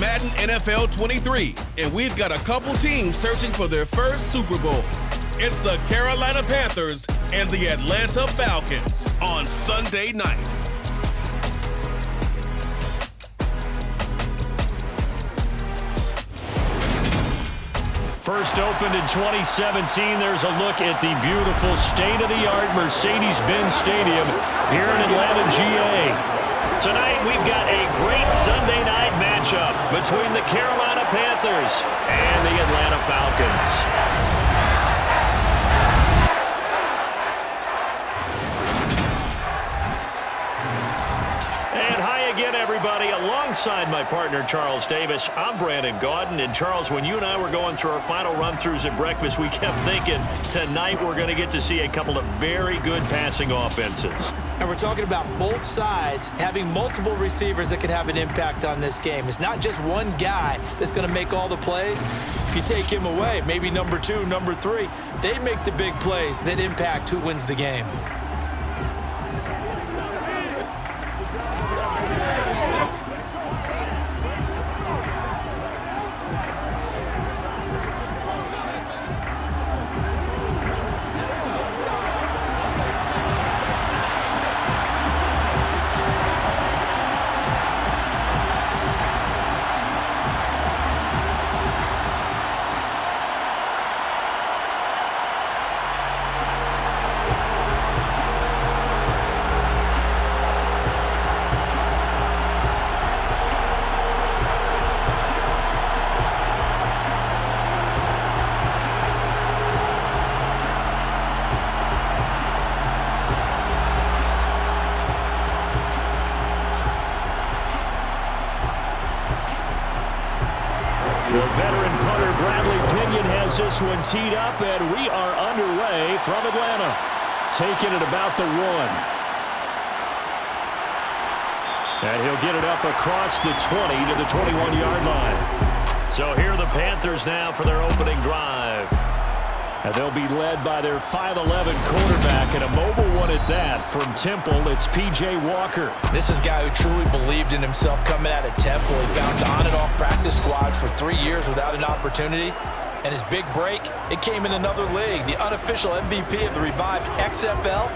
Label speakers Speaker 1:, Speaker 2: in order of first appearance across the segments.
Speaker 1: Madden NFL 23, and we've got a couple teams searching for their first Super Bowl. It's the Carolina Panthers and the Atlanta Falcons on Sunday night.
Speaker 2: First opened in 2017, there's a look at the beautiful state-of-the-art Mercedes-Benz Stadium here in Atlanta, GA. Tonight, we've got a great Sunday night matchup between the Carolina Panthers and the Atlanta Falcons. Again, everybody, alongside my partner, Charles Davis, I'm Brandon Gaudin. And, Charles, when you and I were going through our final run-throughs at breakfast, we kept thinking tonight we're going to get to see a couple of very good passing offenses.
Speaker 3: And we're talking about both sides having multiple receivers that can have an impact on this game. It's not just one guy that's going to make all the plays. If you take him away, maybe number 2, number 3, they make the big plays that impact who wins the game.
Speaker 2: This one teed up, and we are underway from Atlanta. Taking it about the 1. And he'll get it up across the 20 to the 21-yard line. So here are the Panthers now for their opening drive. And they'll be led by their 5'11 quarterback, and a mobile one at that. From Temple, it's P.J. Walker.
Speaker 3: This is a guy who truly believed in himself coming out of Temple. He bounced on and off practice squads for 3 years without an opportunity. And his big break, it came in another league. The unofficial MVP of the revived XFL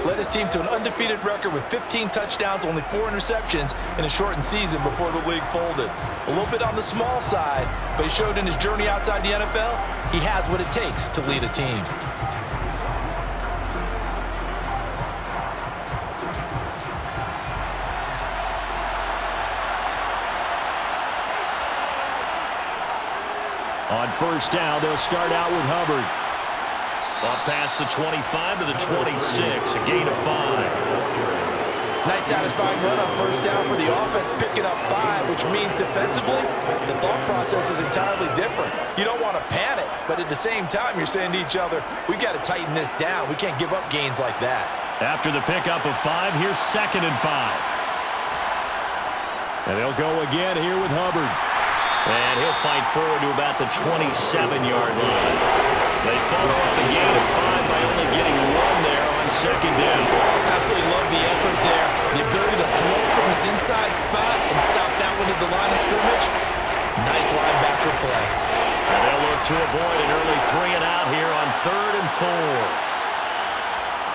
Speaker 3: led his team to an undefeated record with 15 touchdowns, only 4 interceptions in a shortened season before the league folded. A little bit on the small side, but he showed in his journey outside the NFL, he has what it takes to lead a team.
Speaker 2: On first down, they'll start out with Hubbard. Up past the 25 to the 26, a gain of 5.
Speaker 3: Nice satisfying run on first down for the offense, picking up 5, which means defensively, the thought process is entirely different. You don't want to panic, but at the same time, you're saying to each other, we got to tighten this down. We can't give up gains like that.
Speaker 2: After the pickup of 5, here's 2nd and 5. And they'll go again here with Hubbard. And he'll fight forward to about the 27-yard line. They follow up the gain of 5 by only getting 1 there on 2nd down.
Speaker 3: Absolutely love the effort there. The ability to float from his inside spot and stop that one at the line of scrimmage. Nice linebacker play.
Speaker 2: And they'll look to avoid an early 3 and out here on 3rd and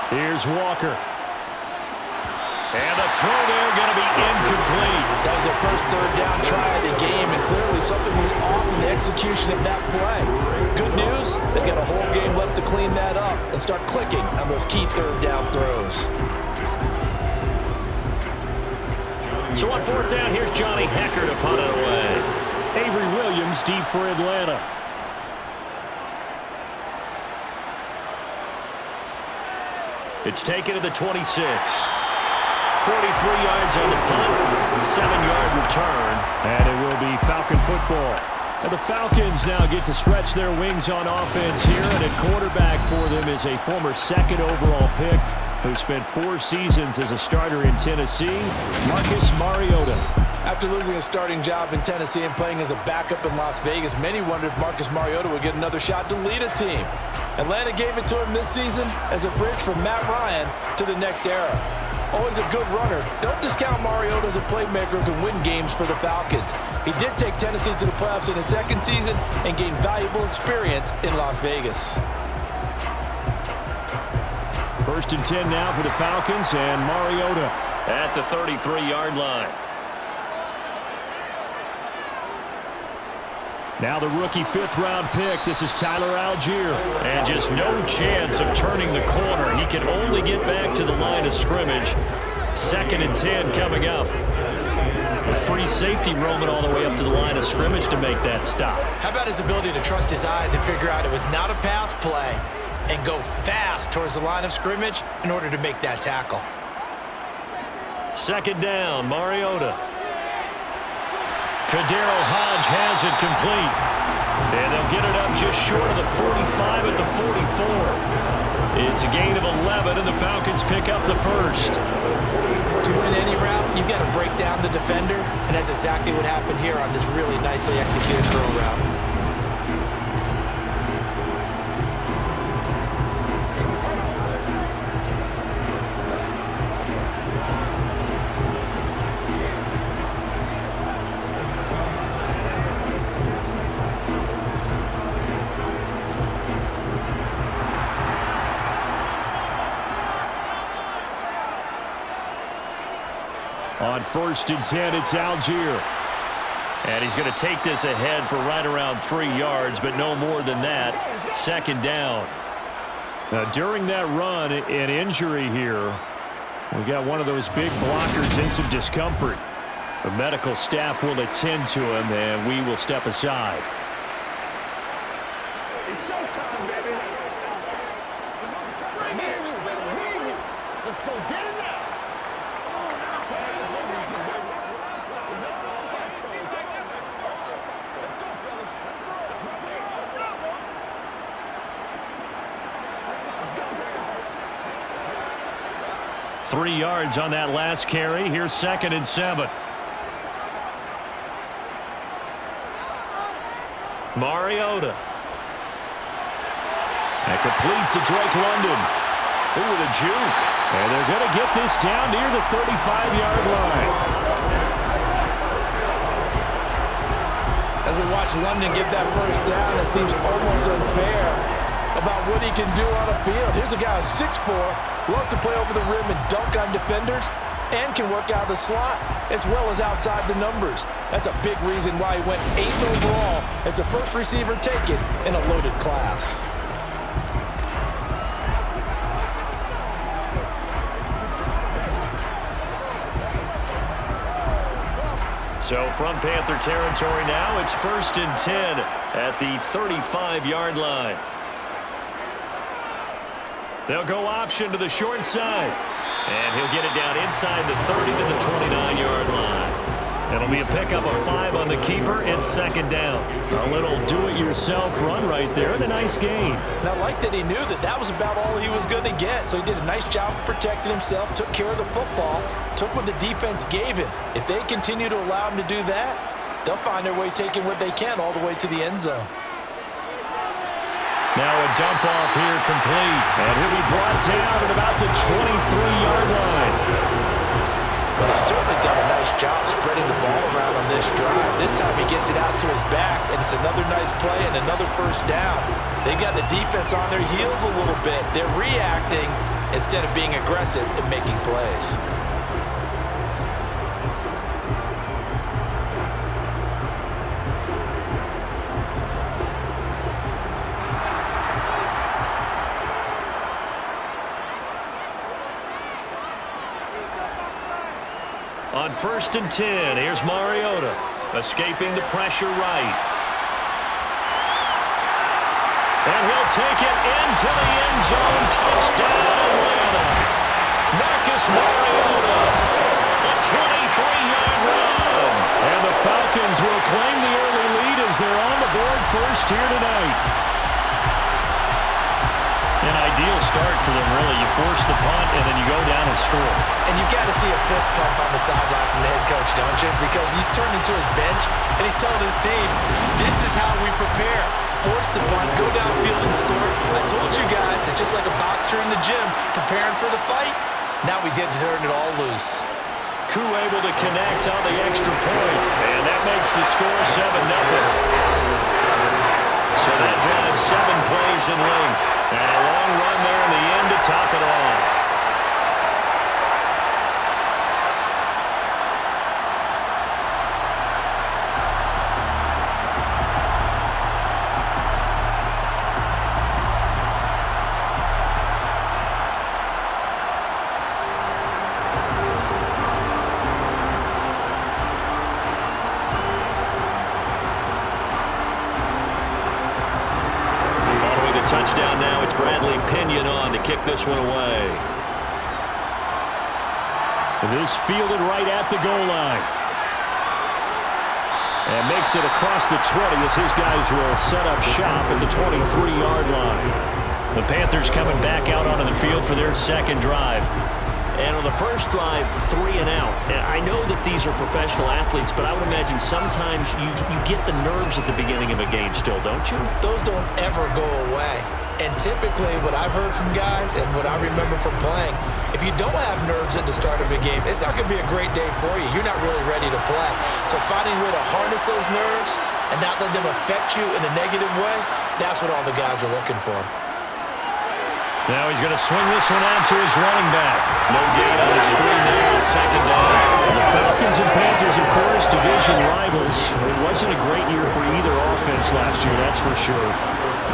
Speaker 2: 4. Here's Walker. And the throw there going to be incomplete.
Speaker 3: That was their first 3rd down try of the game, and clearly something was off in the execution of that play. Good news, they got a whole game left to clean that up and start clicking on those key 3rd down throws.
Speaker 2: So on 4th down, here's Johnny Hecker to punt it away. Avery Williams deep for Atlanta. It's taken to the 26. 43 yards on the punt, 7-yard return, and it will be Falcon football. And the Falcons now get to stretch their wings on offense here, and at quarterback for them is a former 2nd overall pick who spent 4 seasons as a starter in Tennessee, Marcus Mariota.
Speaker 3: After losing a starting job in Tennessee and playing as a backup in Las Vegas, many wondered if Marcus Mariota would get another shot to lead a team. Atlanta gave it to him this season as a bridge from Matt Ryan to the next era. Always a good runner. Don't discount Mariota as a playmaker who can win games for the Falcons. He did take Tennessee to the playoffs in his second season and gained valuable experience in Las Vegas.
Speaker 2: 1st and 10 now for the Falcons, and Mariota
Speaker 4: at the 33-yard line.
Speaker 2: Now the rookie 5th-round pick. This is Tyler Algier.
Speaker 4: And just no chance of turning the corner. He can only get back to the line of scrimmage. 2nd and 10 coming up. A free safety roaming all the way up to the line of scrimmage to make that stop.
Speaker 3: How about his ability to trust his eyes and figure out it was not a pass play and go fast towards the line of scrimmage in order to make that tackle.
Speaker 2: 2nd down, Mariota. Kadero Hodge has it complete. And they'll get it up just short of the 45 at the 44. It's a gain of 11, and the Falcons pick up the first.
Speaker 3: To win any route, you've got to break down the defender, and that's exactly what happened here on this really nicely executed curl route.
Speaker 2: On 1st and 10, it's Algier.
Speaker 4: And he's going to take this ahead for right around 3 yards, but no more than that. 2nd down.
Speaker 2: Now, during that run, an injury here. We got one of those big blockers in some discomfort. The medical staff will attend to him, and we will step aside.
Speaker 5: It's showtime, baby. Let's go get it now.
Speaker 2: 3 yards on that last carry. Here's 2nd and 7. Mariota. And complete to Drake London. Ooh, with a juke. And they're going to get this down near the 35-yard line.
Speaker 3: As we watch London get that first down, it seems almost unfair about what he can do on a field. Here's a guy who's 6'4", loves to play over the rim and dunk on defenders, and can work out the slot as well as outside the numbers. That's a big reason why he went 8th overall as the first receiver taken in a loaded class.
Speaker 4: So from Panther territory now, it's 1st and 10 at the 35-yard line. They'll go option to the short side. And he'll get it down inside the 30 to the 29-yard line. It'll be a pickup of 5 on the keeper and 2nd down.
Speaker 2: A little do-it-yourself run right there and a nice gain.
Speaker 3: And I like that he knew that that was about all he was going to get. So he did a nice job protecting himself, took care of the football, took what the defense gave him. If they continue to allow him to do that, they'll find their way taking what they can all the way to the end zone.
Speaker 2: Now a dump off here complete. And he'll be brought down at about the 23-yard line.
Speaker 3: But he's certainly done a nice job spreading the ball around on this drive. This time he gets it out to his back, and it's another nice play and another first down. They've got the defense on their heels a little bit. They're reacting instead of being aggressive and making plays.
Speaker 2: On 1st and 10, here's Mariota, escaping the pressure right. And he'll take it into the end zone. Touchdown, Atlanta. Marcus Mariota, a 23-yard run. And the Falcons will claim the early lead as they're on the board first here tonight. An ideal start for them, really. You force the punt, and then you go down and score.
Speaker 3: And you've got to see a fist pump on the sideline from the head coach, don't you? Because he's turned into his bench, and he's telling his team, this is how we prepare. Force the punt, go downfield and score. I told you guys, it's just like a boxer in the gym preparing for the fight. Now we get to turn it all loose.
Speaker 2: crew able to connect on the extra point. And that makes the score 7-0. So that drives 7 plays in length. And a long run there in the end to top it off. Touchdown now. It's Bradley Pinion on to kick this one away.
Speaker 4: This fielded right at the goal line. And makes it across the 20 as his guys will set up shop at the 23-yard line.
Speaker 2: The Panthers coming back out onto the field for their second drive. And on the first drive, 3 and out. And I know that these are professional athletes, but I would imagine sometimes you get the nerves at the beginning of a game still, don't you?
Speaker 3: Those don't ever go away. And typically what I've heard from guys and what I remember from playing, if you don't have nerves at the start of a game, it's not going to be a great day for you. You're not really ready to play. So finding a way to harness those nerves and not let them affect you in a negative way, that's what all the guys are looking for.
Speaker 2: Now he's going to swing this one out to his running back. No gain on the screen there, second down.
Speaker 4: The Falcons and Panthers, of course, division rivals. It wasn't a great year for either offense last year, that's for sure.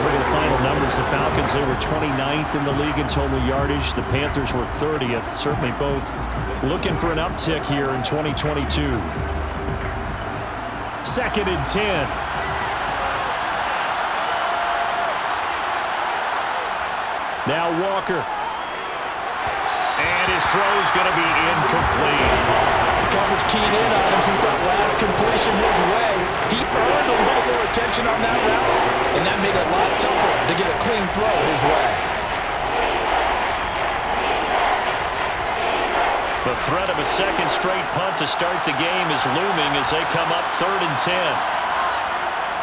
Speaker 4: Look at the final numbers. The Falcons, they were 29th in the league in total yardage. The Panthers were 30th. Certainly both looking for an uptick here in 2022. Second and 10. Now Walker. And his throw's going to be incomplete.
Speaker 3: Coverage keyed in on him since that last completion his way. He earned a little more attention on that route, and that made it a lot tougher to get a clean throw his way.
Speaker 2: The threat of a second straight punt to start the game is looming as they come up 3rd and 10.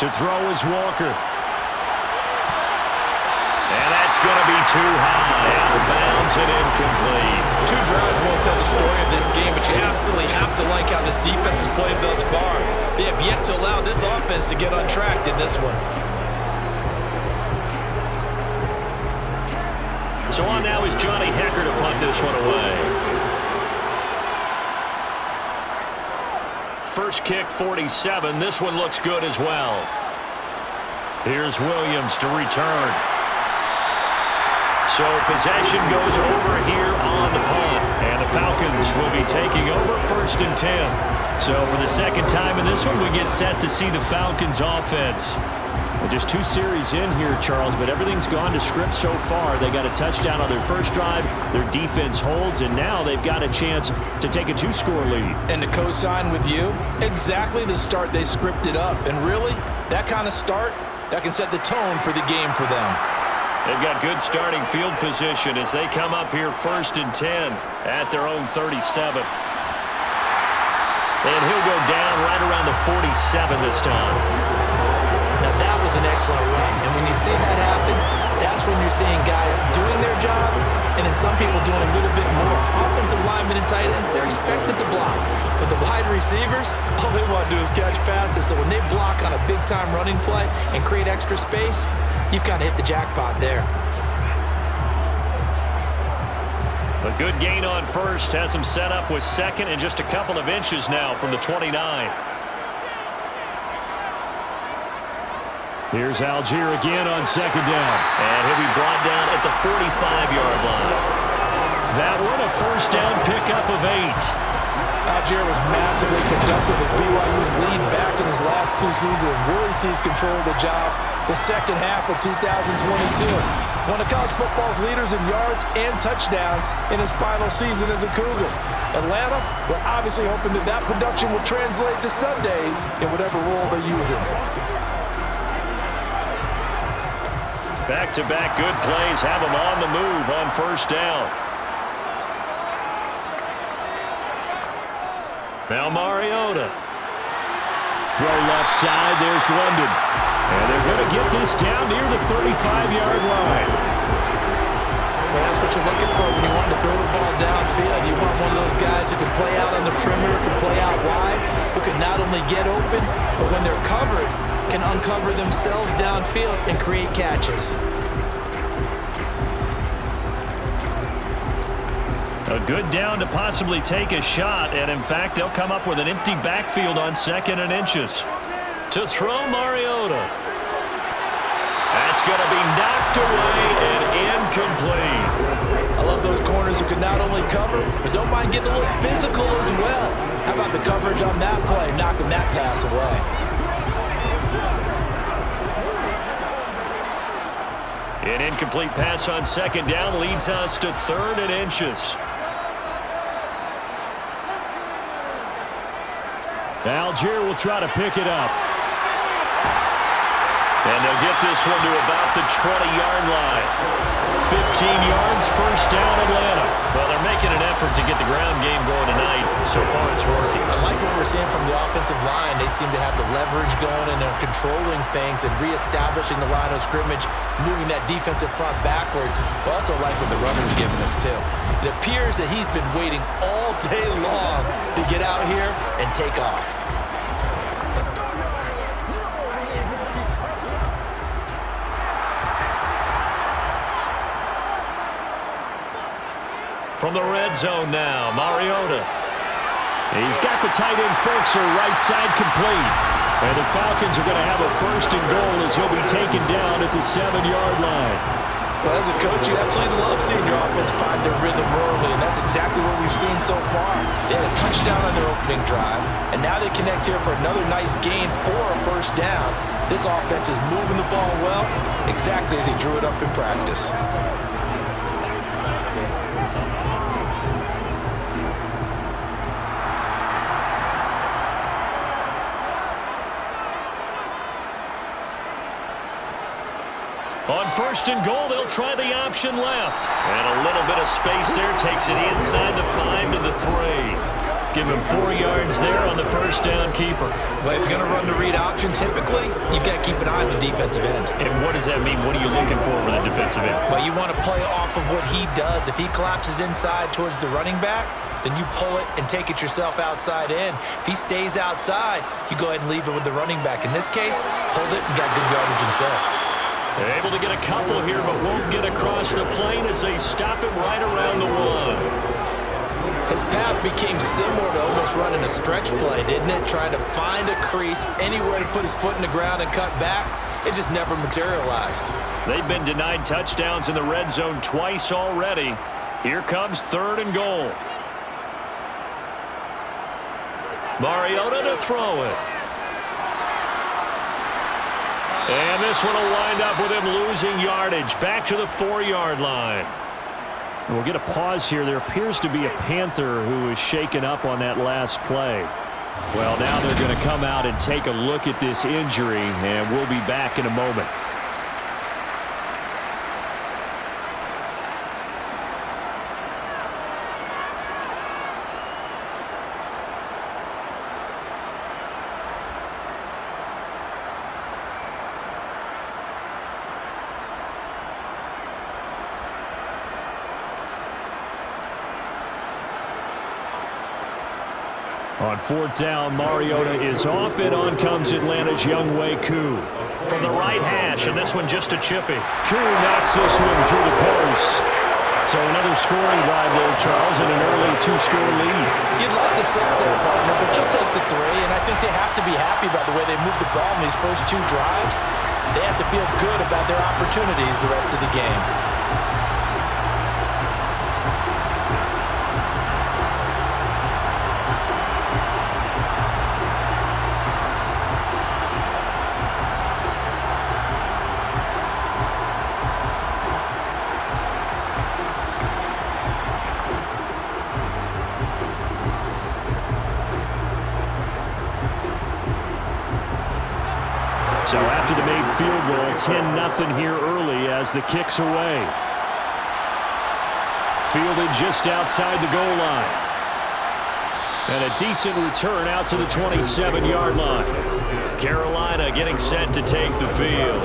Speaker 4: To throw is Walker.
Speaker 2: And that's going to be too high. Out of bounds and incomplete.
Speaker 3: 2 drives won't tell the story of this game, but you absolutely have to like how this defense has played thus far. They have yet to allow this offense to get untracked in this one.
Speaker 2: So on now is Johnny Hecker to punt this one away. First kick, 47. This one looks good as well. Here's Williams to return. So possession goes over here on the punt. And the Falcons will be taking over 1st and 10. So for the second time in this one, we get set to see the Falcons offense.
Speaker 4: Well, just 2 series in here, Charles, but everything's gone to script so far. They got a touchdown on their first drive. Their defense holds, and now they've got a chance to take a 2-score lead.
Speaker 3: And to co-sign with you, exactly the start they scripted up. And really, that kind of start, that can set the tone for the game for them.
Speaker 2: They've got good starting field position as they come up here 1st and 10 at their own 37. And he'll go down right around the 47 this time.
Speaker 3: Now that was an excellent run. And when you see that happen, that's when you're seeing guys doing their job and then some people doing a little bit more. Offensive linemen and tight ends, they're expected to block. But the wide receivers, all they want to do is catch passes. So when they block on a big-time running play and create extra space, you've kind of hit the jackpot there.
Speaker 2: A good gain on first has him set up with second and just a couple of inches now from the 29.
Speaker 4: Here's Algier again on second down.
Speaker 2: And he'll be brought down at the 45-yard line. That one a first down pickup of 8.
Speaker 3: Algier was massively productive with BYU's lead back in his last 2 seasons and really sees control of the job the second half of 2022. One of college football's leaders in yards and touchdowns in his final season as a Cougar. Atlanta, we're obviously hoping that production will translate to Sundays in whatever role they use him.
Speaker 2: Back-to-back good plays have him on the move on first down. Now Mariota.
Speaker 4: Throw left side. There's London. And they're going to get this down near the 35-yard line.
Speaker 3: Well, that's what you're looking for when you want to throw the ball downfield. You want one of those guys who can play out on the perimeter, can play out wide, who can not only get open, but when they're covered, can uncover themselves downfield and create catches.
Speaker 2: A good down to possibly take a shot, and in fact, they'll come up with an empty backfield on 2nd and inches. To throw, Mariota. That's going to be knocked away and incomplete.
Speaker 3: I love those corners who can not only cover, but don't mind getting a little physical as well. How about the coverage on that play, knocking that pass away?
Speaker 2: An incomplete pass on 2nd down leads us to 3rd and inches. Algier will try to pick it up. And they'll get this one to about the 20-yard line. 15 yards, 1st down, Atlanta. Well, they're making an effort to get the ground game going tonight. So far, it's working.
Speaker 3: I like what we're seeing from the offensive line. They seem to have the leverage going, and they're controlling things and reestablishing the line of scrimmage, moving that defensive front backwards. But also like what the runner's giving us, too. It appears that he's been waiting all day long to get out here and take off.
Speaker 2: From the red zone now, Mariota. He's got the tight end Ferkser right side complete. And the Falcons are going to have a 1st and goal as he'll be taken down at the 7-yard line.
Speaker 3: Well, as a coach, you absolutely love seeing your offense find their rhythm early, and that's exactly what we've seen so far. They had a touchdown on their opening drive, and now they connect here for another nice gain for a 1st down. This offense is moving the ball well, exactly as they drew it up in practice.
Speaker 2: On 1st and goal, they'll try the option left. And a little bit of space there takes it inside the 5 to the 3. Give him 4 yards there on the 1st down keeper.
Speaker 3: Well, if you're going to run the read option, typically, you've got to keep an eye on the defensive end.
Speaker 2: And what does that mean? What are you looking for with a defensive end?
Speaker 3: Well, you want to play off of what he does. If he collapses inside towards the running back, then you pull it and take it yourself outside in. If he stays outside, you go ahead and leave it with the running back. In this case, pulled it and got good yardage himself.
Speaker 2: Able to get a couple here, but won't get across the plane as they stop him right around the 1.
Speaker 3: His path became similar to almost running a stretch play, didn't it? Trying to find a crease, anywhere to put his foot in the ground and cut back. It just never materialized.
Speaker 2: They've been denied touchdowns in the red zone twice already. Here comes 3rd and goal. Mariota to throw it. And this one will wind up with him losing yardage. Back to the 4-yard line. We'll get a pause here. There appears to be a Panther who is shaken up on that last play. Well, now they're going to come out and take a look at this injury, and we'll be back in a moment. On 4th down, Mariota is off, and on comes Atlanta's Younghoe Koo. From the right hash, and this one just a chippy. Koo knocks this one through the post. So another scoring drive there, Charles, and an early 2-score lead.
Speaker 3: You'd like the 6 there, partner, but you'll take the 3, and I think they have to be happy about the way they moved the ball in these first 2 drives. They have to feel good about their opportunities the rest of the game.
Speaker 2: So after the made field goal, 10-0 here early as the kick's away. Fielded just outside the goal line. And a decent return out to the 27-yard line. Carolina getting set to take the field.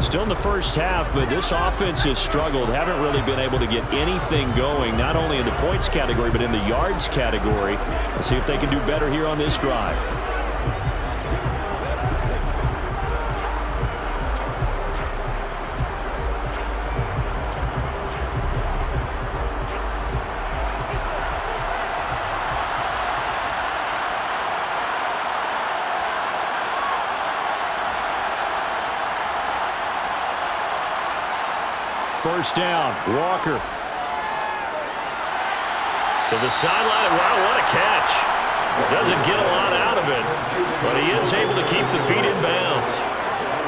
Speaker 4: Still in the first half, but this offense has struggled. Haven't really been able to get anything going, not only in the points category, but in the yards category. Let's see if they can do better here on this drive. First down, Walker. To the sideline. Wow, what a catch. Doesn't get a lot out of it, but he is able to keep the feet in bounds.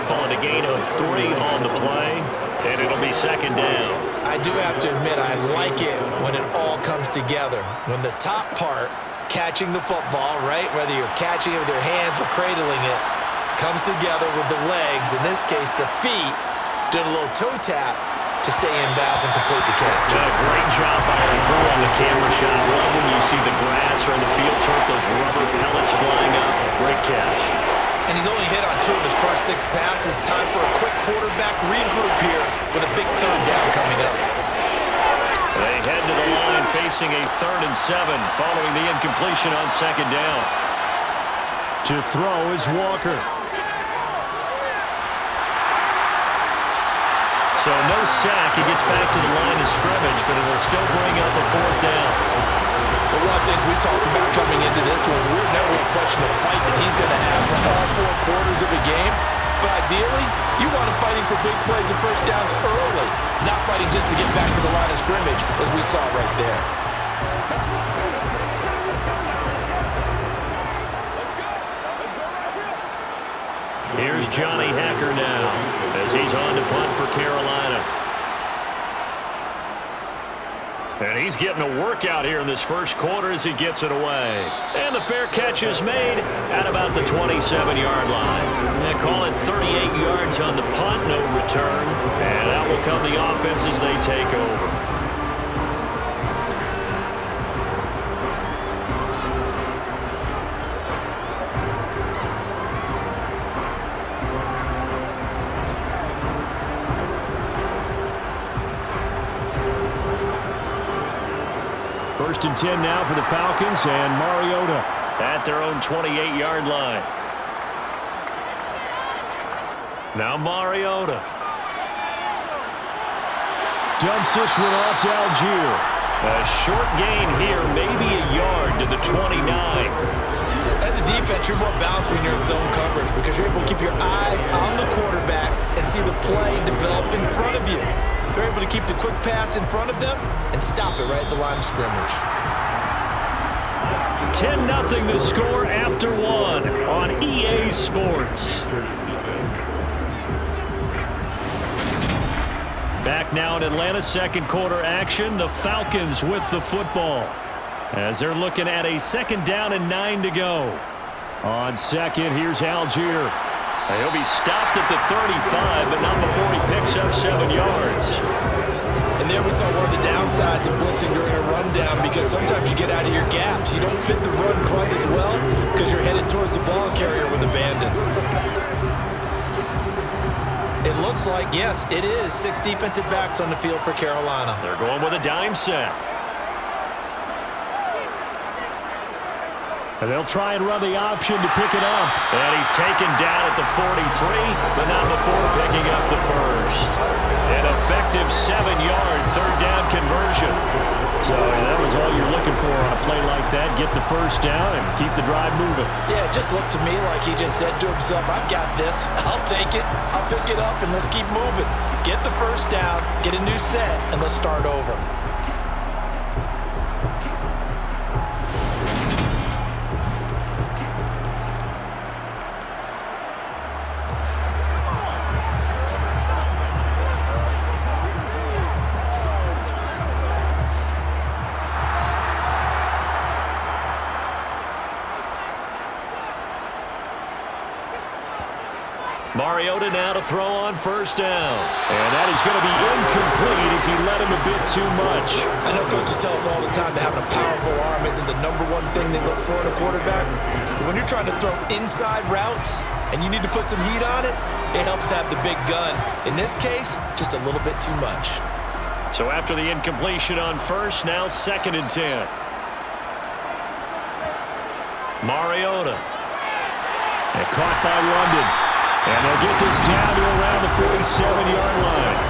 Speaker 4: Calling a gain of 3 on the play, and it'll be second down.
Speaker 3: I do have to admit, I like it when it all comes together. When the top part, catching the football, right, whether you're catching it with your hands or cradling it, comes together with the legs, in this case the feet, doing a little toe tap to stay in bounds and complete the catch.
Speaker 2: A great job by our crew on the camera shot. Love when you see the grass or on the field turf, those rubber pellets flying up. Great catch.
Speaker 3: And he's only hit on 2 of his first 6 passes. Time for a quick quarterback regroup here with a big third down coming up.
Speaker 2: They head to the line facing a 3rd and 7 following the incompletion on second down.
Speaker 4: To throw is Walker.
Speaker 2: So no sack. He gets back to the line of scrimmage, but it'll still bring up a 4th down.
Speaker 3: Well, one of the things we talked about coming into this was we're never a question of fight that he's going to have for all 4 quarters of a game. But ideally, you want him fighting for big plays and first downs early, not fighting just to get back to the line of scrimmage, as we saw right there.
Speaker 2: Here's Johnny Hacker now as he's on to punt for Carolina. And he's getting a workout here in this first quarter as he gets it away. And the fair catch is made at about the 27-yard line. They call it 38 yards on the punt, no return. And out will come the offense as they take over.
Speaker 4: First and 10 now for the Falcons, and Mariota
Speaker 2: at their own 28-yard line. Now Mariota.
Speaker 4: dumps this one off to Algier.
Speaker 2: A short gain here, maybe a yard to the 29.
Speaker 3: As a defense, you're more balanced when you're in zone coverage because you're able to keep your eyes on the quarterback and see the play develop in front of you. You're able to keep the quick pass in front of them and stop it right at the line of scrimmage.
Speaker 2: 10-0 the score after one on EA Sports. Back now in Atlanta, second quarter action. The Falcons with the football as they're looking at a second down and 9 to go.
Speaker 4: On second, here's Algier.
Speaker 2: He'll be stopped at the 35, but not before he picks up 7 yards.
Speaker 3: And there we saw one of the downsides of blitzing during a rundown because sometimes you get out of your gaps. You don't fit the run quite as well because you're headed towards the ball carrier with abandon. It looks like, yes, it is 6 defensive backs on the field for Carolina.
Speaker 2: They're going with a dime set.
Speaker 4: And they'll try and run the option to pick it up.
Speaker 2: And he's taken down at the 43, but not before picking up the first. An effective 7-yard third down conversion.
Speaker 4: So that was all you're looking for on a play like that. Get the first down and keep the drive moving.
Speaker 3: Yeah, it just looked to me like he just said to himself, I've got this. I'll take it. I'll pick it up, and let's keep moving. Get the first down, get a new set, and let's start over.
Speaker 2: Mariota now to throw on first down.
Speaker 4: And that is going to be incomplete as he led him a bit too much.
Speaker 3: I know coaches tell us all the time that having a powerful arm isn't the #1 thing they look for in a quarterback. But when you're trying to throw inside routes, and you need to put some heat on it, it helps have the big gun. In this case, just a little bit too much.
Speaker 2: So after the incompletion on first, now 2nd and 10. Mariota. And caught by London. And they'll get this down to around the 47-yard line.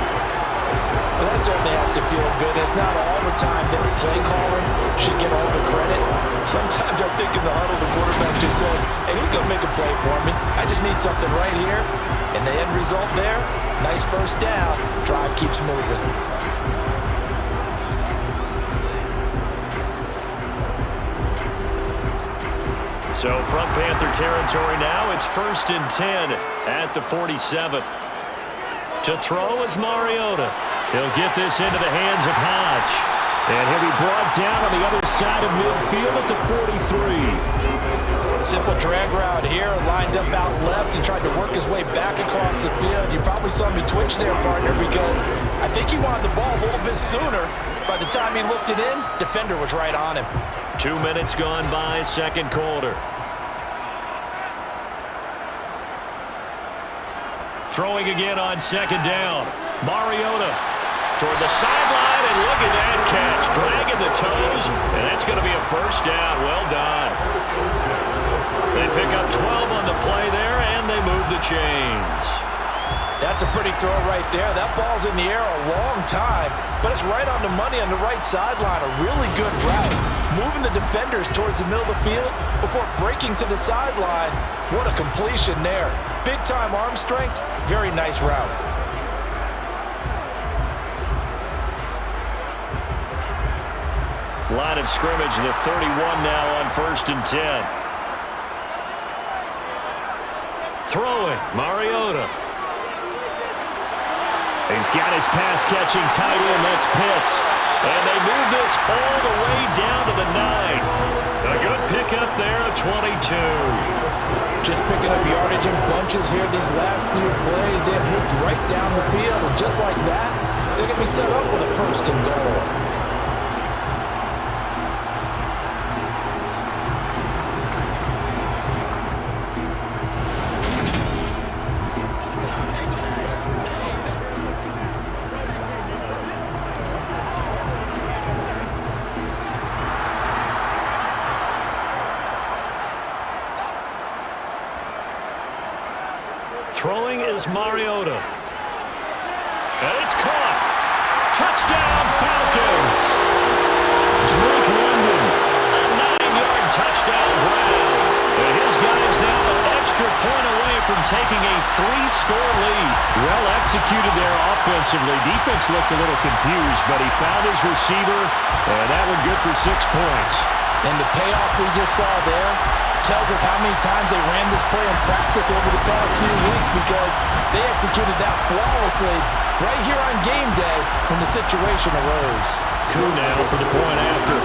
Speaker 3: Well, that certainly has to feel good. It's not all the time that the play caller should get all the credit. Sometimes I think in the huddle, the quarterback just says, hey, who's going to make a play for me? I just need something right here. And the end result there, nice first down. Drive keeps moving.
Speaker 2: So from Panther territory now, it's 1st and 10 at the 47. To throw is Mariota. He'll get this into the hands of Hodge. And he'll be brought down on the other side of midfield at the 43.
Speaker 3: Simple drag route here, lined up out left and tried to work his way back across the field. You probably saw me twitch there, partner, because I think he wanted the ball a little bit sooner. By the time he looked it in, defender was right on him.
Speaker 2: 2 minutes gone by, second quarter. Throwing again on second down. Mariota toward the sideline, and look at that catch. Dragging the toes, and that's going to be a first down. Well done. They pick up 12 on the play there, and they move the chains.
Speaker 3: That's a pretty throw right there. That ball's in the air a long time, but it's right on the money on the right sideline. A really good route. Moving the defenders towards the middle of the field before breaking to the sideline. What a completion there. Big-time arm strength. Very nice route.
Speaker 2: Line of scrimmage, the 31 now on 1st and 10. Throwing, Mariota. He's got his pass-catching tight end, that's Pitts. And they move this all the way down to the 9. A good pickup there, 22.
Speaker 3: Just picking up yardage in bunches here these last few plays. They have moved right down the field, and just like that, they're going to be set up with a 1st and goal.
Speaker 2: Throwing is Mariota. And it's caught. Touchdown, Falcons. Drake London, a 9-yard touchdown grab. And his guys now an extra point away from taking a 3-score lead.
Speaker 4: Well executed there offensively. Defense looked a little confused, but he found his receiver, and that one good for 6 points.
Speaker 3: And the payoff we just saw there tells us how many times they ran this play in practice over the past few weeks, because they executed that flawlessly right here on game day when the situation arose.
Speaker 2: Coup now for the point after.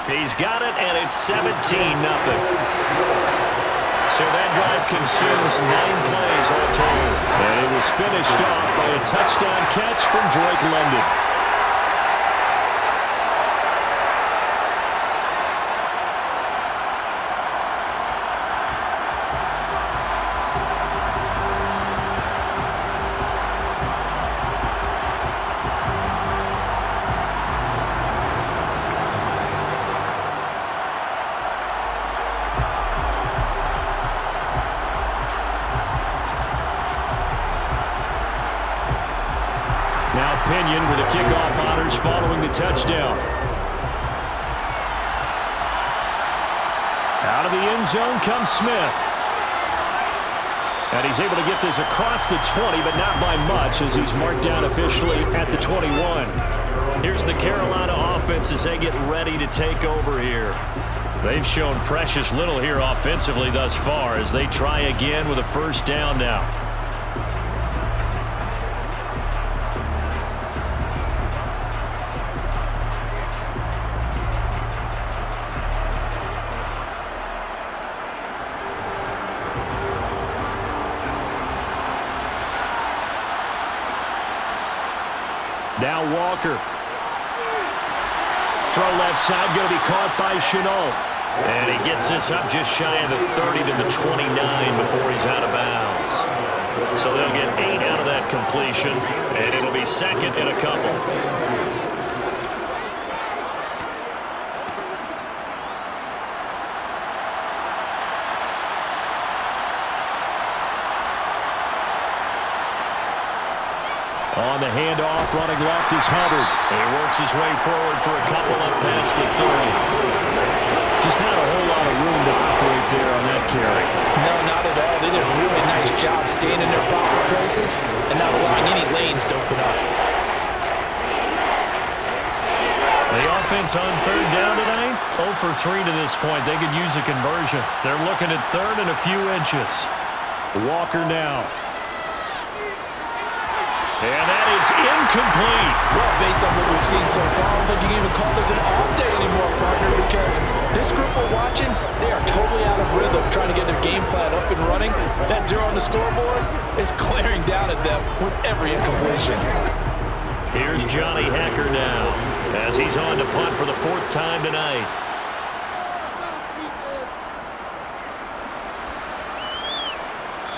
Speaker 2: He's got it, and it's 17-0. So that drive consumes 9 plays all total.
Speaker 4: And it was finished off by a touchdown catch from Drake London. Pinion with the kickoff honors following the touchdown. Out of the end zone comes Smith. And he's able to get this across the 20, but not by much, as he's marked down officially at the 21.
Speaker 2: Here's the Carolina offense as they get ready to take over here. They've shown precious little here offensively thus far as they try again with a first down now.
Speaker 4: Now Walker.
Speaker 2: throw left side, going to be caught by Chenault. And he gets this up just shy of the 30 to the 29 before he's out of bounds. So they'll get 8 out of that completion, and it'll be second and a couple. On the handoff, running left is Hubbard. And he works his way forward for a couple up past the 30. Just not a whole lot of room to operate there on that carry.
Speaker 3: No, not at all. They did a really nice job staying in their proper places and not allowing any lanes to open up.
Speaker 2: The offense on third down tonight, 0 for 3 to this point. They could use a conversion. They're looking at third and a few inches. Walker now. And that is incomplete.
Speaker 3: Well, based on what we've seen so far, I don't think you can even call this an off day anymore, partner, because this group we're watching, they are totally out of rhythm trying to get their game plan up and running. That 0 on the scoreboard is glaring down at them with every incompletion.
Speaker 2: Here's Johnny Hacker now as he's on to punt for the 4th time tonight.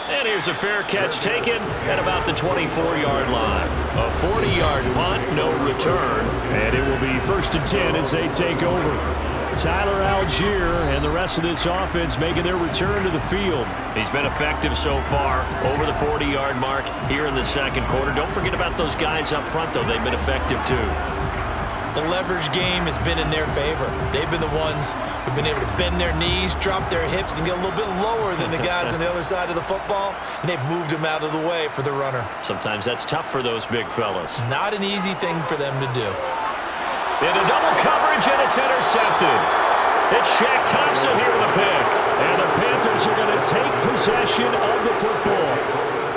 Speaker 2: And here's a fair catch taken at about the 24-yard line. A 40-yard punt, no return. And it will be 1st and 10 as they take over. Tyler Algier and the rest of this offense making their return to the field. He's been effective so far, over the 40-yard mark here in the second quarter. Don't forget about those guys up front, though. They've been effective, too.
Speaker 3: The leverage game has been in their favor. They've been the ones who've been able to bend their knees, drop their hips, and get a little bit lower than the guys on the other side of the football, and they've moved them out of the way for the runner.
Speaker 2: Sometimes that's tough for those big fellas.
Speaker 3: Not an easy thing for them to do.
Speaker 2: Into double coverage, and it's intercepted. It's Shaq Thompson here with a pick. And the Panthers are going to take possession of the football.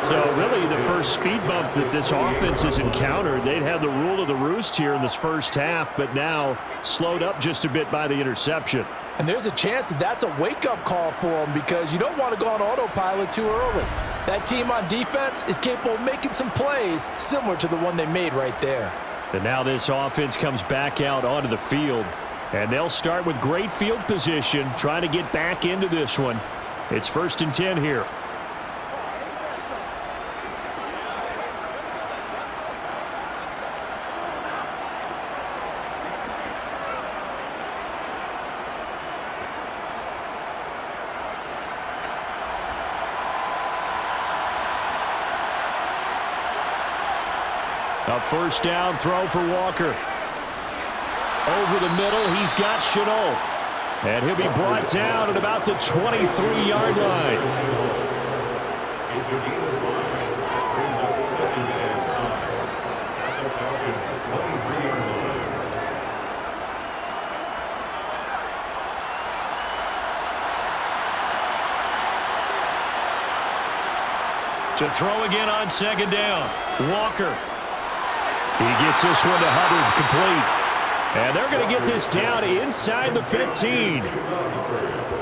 Speaker 2: So really the first speed bump that this offense has encountered, they'd had the rule of the roost here in this first half, but now slowed up just a bit by the interception.
Speaker 3: And there's a chance that that's a wake-up call for them because you don't want to go on autopilot too early. That team on defense is capable of making some plays similar to the one they made right there.
Speaker 2: And now this offense comes back out onto the field, and they'll start with great field position, trying to get back into this one. It's 1st and 10 here. A 1st down throw for Walker. Over the middle, he's got Chenault. And he'll be brought down at about the 23-yard line. To throw again on 2nd down. Walker. He gets this one to Hubbard, complete. And they're going to get this down inside the 15.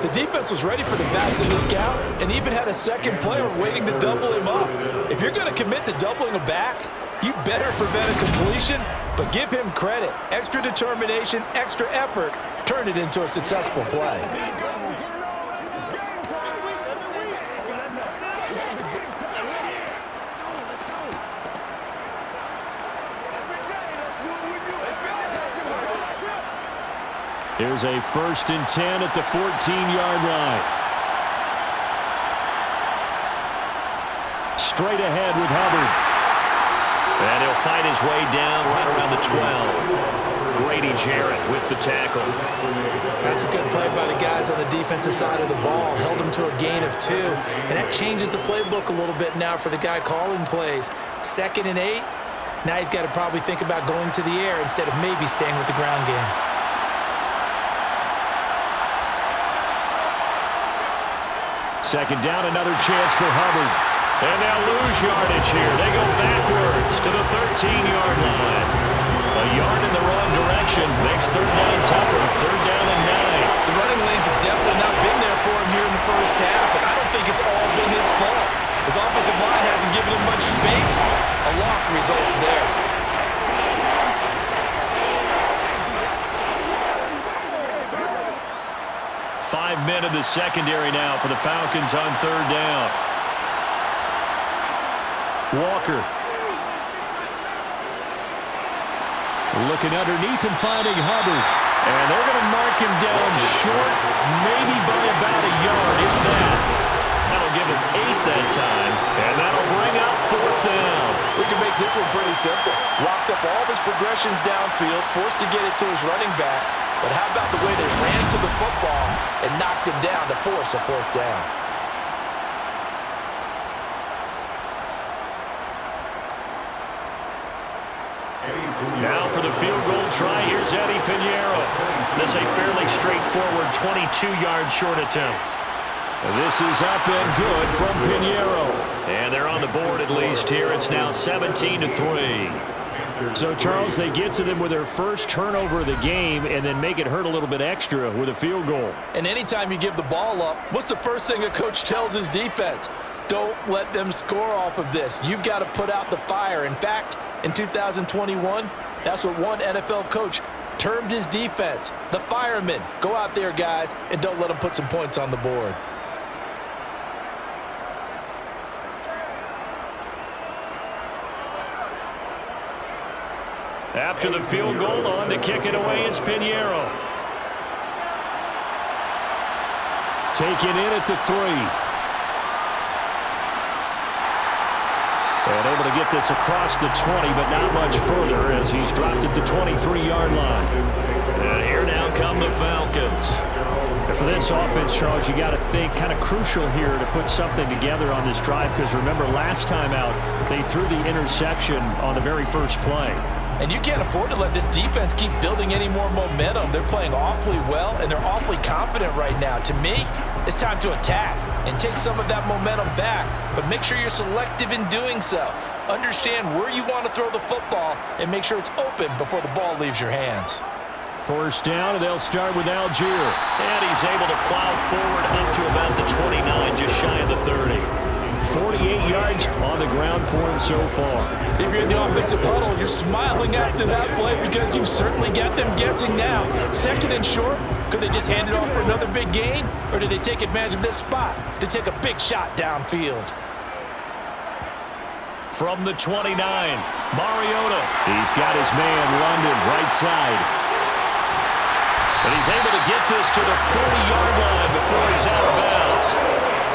Speaker 3: The defense was ready for the back to leak out and even had a second player waiting to double him up. If you're going to commit to doubling a back, you better prevent a completion, but give him credit. Extra determination, extra effort, turned it into a successful play.
Speaker 2: Here's a 1st and 10 at the 14-yard line. Straight ahead with Hubbard. And he'll fight his way down right around the 12. Grady Jarrett with the tackle.
Speaker 3: That's a good play by the guys on the defensive side of the ball. Held him to a gain of 2. And that changes the playbook a little bit now for the guy calling plays. 2nd and 8. Now he's got to probably think about going to the air instead of maybe staying with the ground game.
Speaker 2: Second down, another chance for Hubbard. And they'll lose yardage here. They go backwards to the 13-yard line. A yard in the wrong direction makes 3rd down tougher. 3rd down and 9.
Speaker 3: The running lanes have definitely not been there for him here in the first half, and I don't think it's all been his fault. His offensive line hasn't given him much space. A loss results there.
Speaker 2: men in the secondary now for the Falcons on third down. Walker. Looking underneath and finding Hubbard. And they're going to mark him down short, maybe by about a yard, if that. That'll give him 8 that time, and that'll bring up fourth down.
Speaker 3: We can make this one pretty simple. Locked up all his progressions downfield, forced to get it to his running back. But how about the way they ran to the football and knocked him down to force a fourth down?
Speaker 2: Now for the field goal try, here's Eddie Pinheiro. This a fairly straightforward 22-yard short attempt. This is up and good from Pinheiro. And they're on the board at least here. It's now 17-3. So, Charles, they get to them with their first turnover of the game and then make it hurt a little bit extra with a field goal.
Speaker 3: And anytime you give the ball up, what's the first thing a coach tells his defense? Don't let them score off of this. You've got to put out the fire. In fact, in 2021, that's what one NFL coach termed his defense. The firemen. Go out there, guys, and don't let them put some points on the board.
Speaker 2: After the field goal, on to kick it away is Pinheiro. Taken in at the 3. And able to get this across the 20, but not much further as he's dropped it to 23-yard line. And here now come the Falcons. For this offense, Charles, you got to think kind of crucial here to put something together on this drive, because remember last time out they threw the interception on the very first play.
Speaker 3: And you can't afford to let this defense keep building any more momentum. They're playing awfully well, and they're awfully confident right now. To me, it's time to attack and take some of that momentum back, but make sure you're selective in doing so. Understand where you want to throw the football and make sure it's open before the ball leaves your hands.
Speaker 2: First down, and they'll start with Algier. And he's able to plow forward up to about the 29, just shy of the 30. 48 yards on the ground for him so far.
Speaker 3: If you're in the offensive huddle, you're smiling after that play because you've certainly got them guessing now. Second and short, could they just hand it off for another big gain? Or did they take advantage of this spot to take a big shot downfield?
Speaker 2: From the 29, Mariota. He's got his man, London, right side. But he's able to get this to the 40-yard line before he's out of bounds.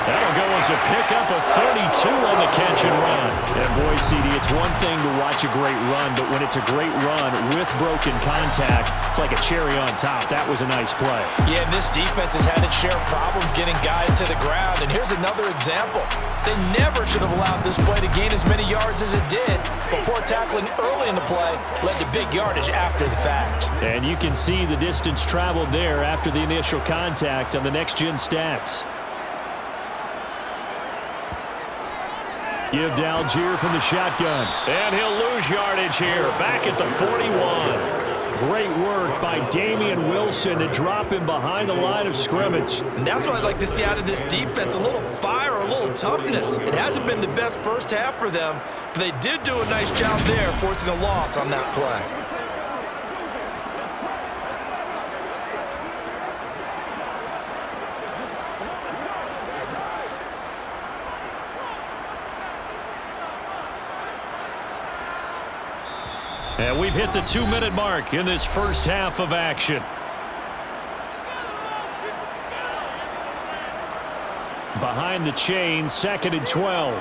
Speaker 2: That'll go as a pickup of 32 on the catch and run. And boy, CD, it's one thing to watch a great run, but when it's a great run with broken contact, it's like a cherry on top. That was a nice play.
Speaker 3: Yeah, and this defense has had its share of problems getting guys to the ground. And here's another example. They never should have allowed this play to gain as many yards as it did. But poor tackling early in the play led to big yardage after the fact. And
Speaker 2: you can see the distance traveled there after the initial contact on the next-gen stats. Give to Algier from the shotgun. And he'll lose yardage here. Back at the 41. Great work by Damian Wilson to drop him behind the line of scrimmage.
Speaker 3: And that's what I'd like to see out of this defense. A little fire, a little toughness. It hasn't been the best first half for them, but they did do a nice job there, forcing a loss on that play.
Speaker 2: And we've hit the 2-minute mark in this first half of action. Behind the chain, 2nd and 12.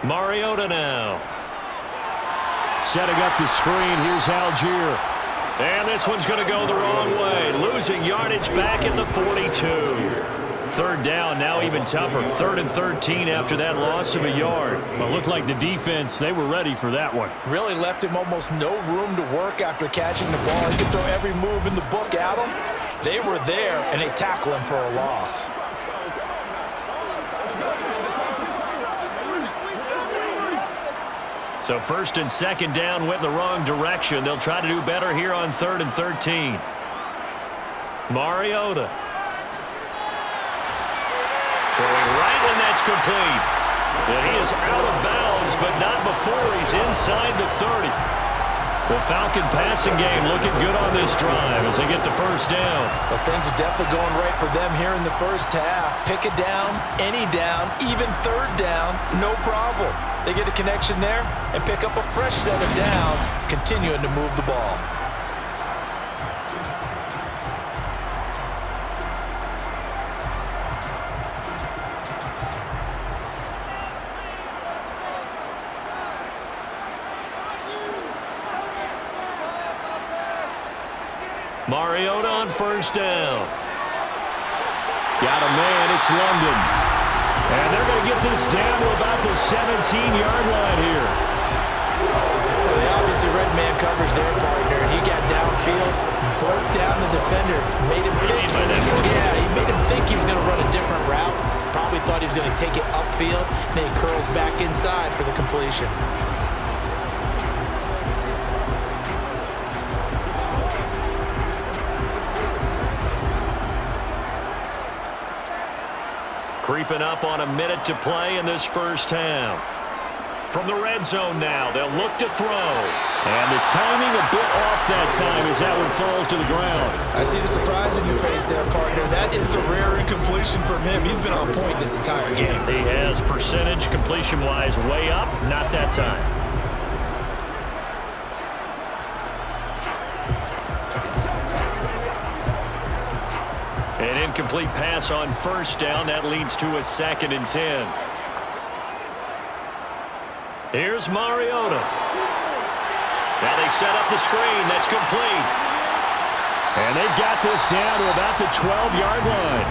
Speaker 2: Mariota now. Setting up the screen, here's Algier. And this one's going to go the wrong way. Losing yardage back at the 42. Third down, now even tougher. 3rd and 13 after that loss of a yard. Well, it looked like the defense, they were ready for that one.
Speaker 3: Really left him almost no room to work after catching the ball. He could throw every move in the book at him. They were there, and they tackle him for a loss.
Speaker 2: So 1st and 2nd down went in the wrong direction. They'll try to do better here on 3rd and 13. Mariota. Throwing right, and that's complete. And he is out of bounds, but not before he's inside the 30.
Speaker 4: The Falcon passing game looking good on this drive as they get the first down.
Speaker 3: Well, things are definitely going right for them here in the first half. Pick a down, any down, even third down, no problem. They get a connection there and pick up a fresh set of downs, continuing to move the ball.
Speaker 4: Mariota on first down. Got a man, it's London. And they're going to get this down to about the 17-yard line here.
Speaker 3: Well, they obviously read man coverage their partner, and he got downfield, broke down the defender, made him think. Yeah, he made him think he was going to run a different route. Probably thought he was going to take it upfield, and then he curls back inside for the completion.
Speaker 4: Creeping up on a minute to play in this first half. From the red zone now, they'll look to throw. And the timing a bit off that time as that one falls to the ground.
Speaker 3: I see the surprise in your face there, partner. That is a rare incompletion from him. He's been on point this entire game.
Speaker 4: He has percentage completion-wise way up, not that time. An incomplete pass on first down. That leads to a 2nd and 10. Here's Mariota. Now they set up the screen. That's complete. And they've got this down to about the 12-yard line.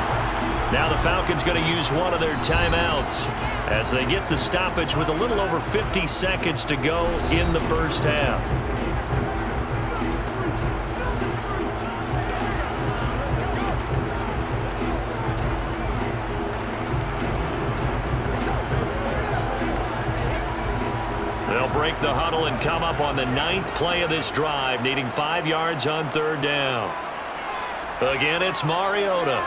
Speaker 4: Now the Falcons going to use one of their timeouts as they get the stoppage with a little over 50 seconds to go in the first half. Break the huddle and come up on the 9th play of this drive, needing 5 yards on third down. Again, it's Mariota.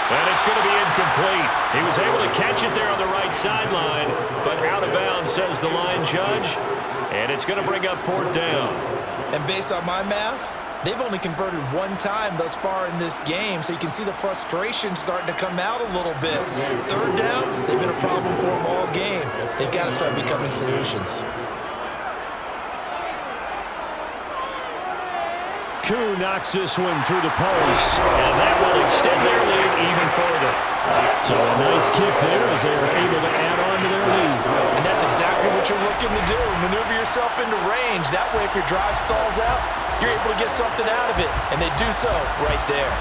Speaker 4: And it's going to be incomplete. He was able to catch it there on the right sideline, but out of bounds, says the line judge. And it's going to bring up 4th down.
Speaker 3: And based on my math, they've only converted one time thus far in this game, so you can see the frustration starting to come out a little bit. Third downs, they've been a problem for them all game. They've got to start becoming solutions.
Speaker 4: Koo knocks this one through the post, and that will extend their lead even further. So a nice kick there as they are able to add on to their lead.
Speaker 3: And that's exactly what you're looking to do. Maneuver yourself into range. That way, if your drive stalls out, you're able to get something out of it, and they do so right there.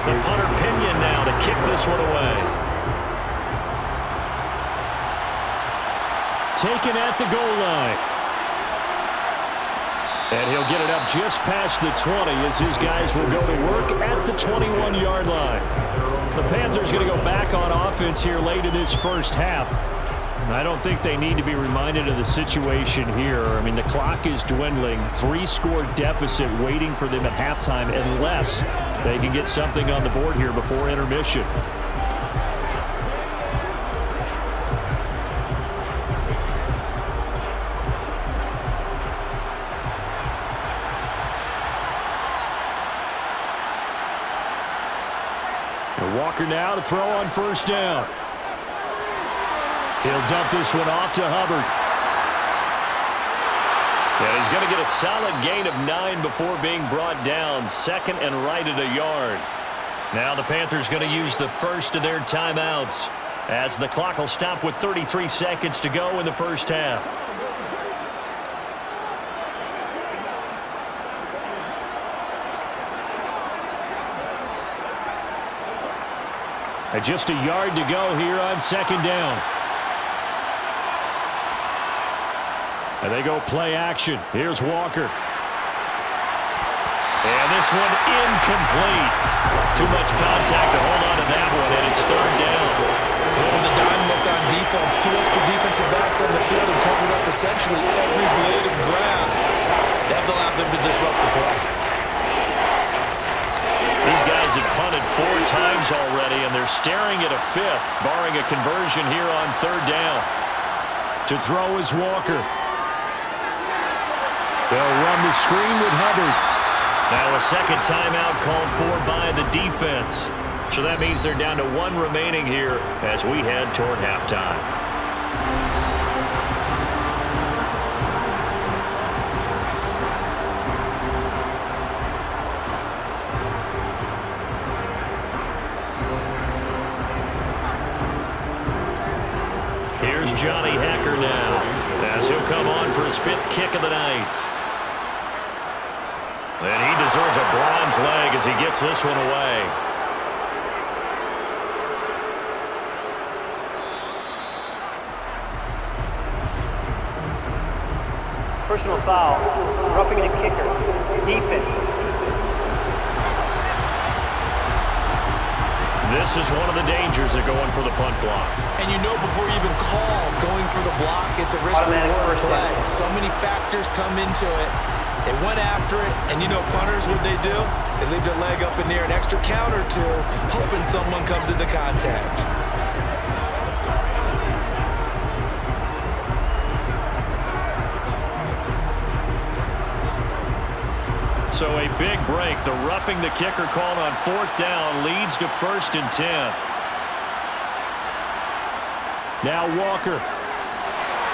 Speaker 4: The punter Pinion now to kick this one away. Taken at the goal line. And he'll get it up just past the 20 as his guys will go to work at the 21-yard line. The Panthers going to go back on offense here late in this first half. I don't think they need to be reminded of the situation here. I mean, the clock is dwindling. 3-score deficit waiting for them at halftime unless they can get something on the board here before intermission. Walker now to throw on first down. He'll dump this one off to Hubbard. And he's going to get a solid gain of 9 before being brought down. 2nd and right at a yard. Now the Panthers going to use the first of their timeouts as the clock will stop with 33 seconds to go in the first half. And just a yard to go here on 2nd down. And they go play action. Here's Walker. And this one incomplete. Too much contact to hold on to that one, and it's third down.
Speaker 3: With the dime looked on defense, 2 extra defensive backs on the field and covered up essentially every blade of grass. That allowed them to disrupt the play.
Speaker 4: These guys have punted 4 times already, and they're staring at a 5th, barring a conversion here on third down. To throw is Walker. They'll run the screen with Hubbard. Now a second timeout called for by the defense. So that means they're down to 1 remaining here as we head toward halftime. Here's Johnny Hacker now as he'll come on for his 5th kick of the night. And he deserves a bronze leg as he gets this one away.
Speaker 6: Personal foul, roughing the kicker, defense.
Speaker 4: This is one of the dangers of going for the punt block.
Speaker 3: And you know before you even call going for the block, it's a risk-reward play. So many factors come into it. They went after it, and you know punters, what they do? They leave their leg up in the air an extra count or 2, hoping someone comes into contact.
Speaker 4: So a big break. The roughing the kicker called on 4th down leads to 1st and 10. Now Walker.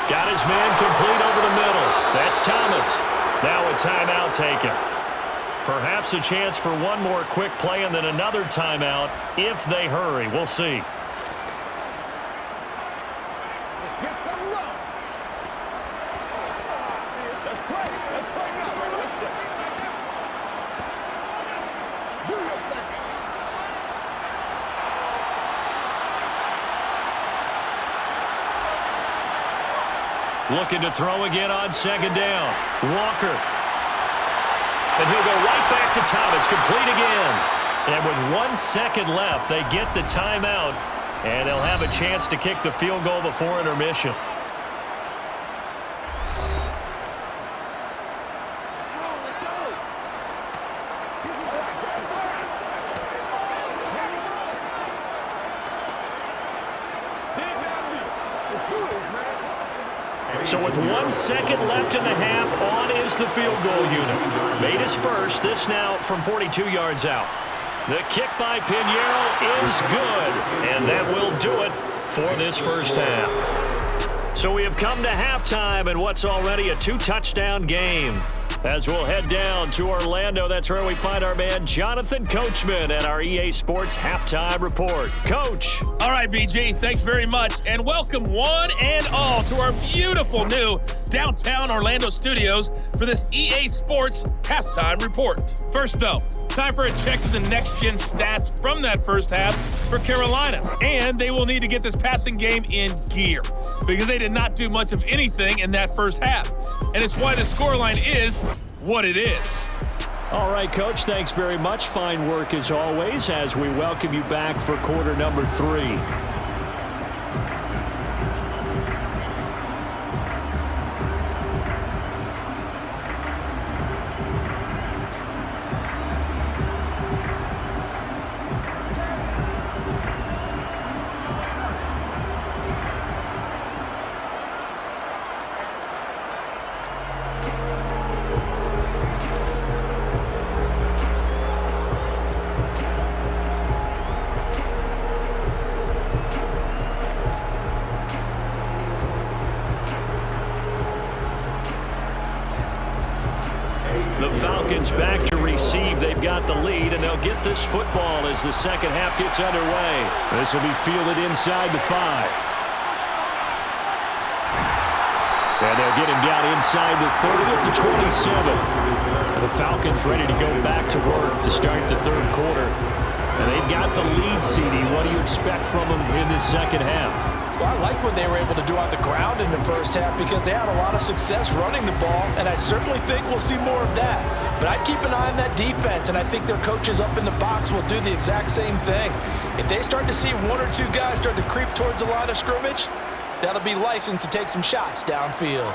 Speaker 4: Got his man complete over the middle. That's Thomas. Now a timeout taken. Perhaps a chance for one more quick play and then another timeout if they hurry. We'll see.
Speaker 5: Let's get some love. Let's play. Let's play now, baby. Let's play. Do your thing.
Speaker 4: Looking to throw again on 2nd down. Walker. And he'll go right back to Thomas. Complete again. And with 1 second left, they get the timeout. And they'll have a chance to kick the field goal before intermission. So with 1 second left in the half, on is the field goal unit. Made his first, this now from 42 yards out. The kick by Pinheiro is good, and that will do it for this first half. So we have come to halftime in what's already a 2-touchdown game. As we'll head down to Orlando, that's where we find our man Jonathan Coachman at our EA Sports Halftime Report. Coach.
Speaker 1: All right, BG, thanks very much. And welcome one and all to our beautiful new downtown Orlando studios for this EA Sports Halftime Report. First, though, time for a check of the next-gen stats from that first half for Carolina. And they will need to get this passing game in gear because they did not do much of anything in that first half. And it's why the scoreline is what it is.
Speaker 4: All right, Coach, thanks very much. Fine work as always as we welcome you back for quarter number 3. The Falcons back to receive. They've got the lead, and they'll get this football as the second half gets underway. This will be fielded inside the 5. And they'll get him down inside the 30 to 27. The Falcons ready to go back to work to start the third quarter. And they've got the lead, CD. What do you expect from them in this second half?
Speaker 3: Well, I like what they were able to do on the ground in the first half because they had a lot of success running the ball, and I certainly think we'll see more of that. But I'd keep an eye on that defense, and I think their coaches up in the box will do the exact same thing. If they start to see one or two guys start to creep towards the line of scrimmage, that'll be licensed to take some shots downfield.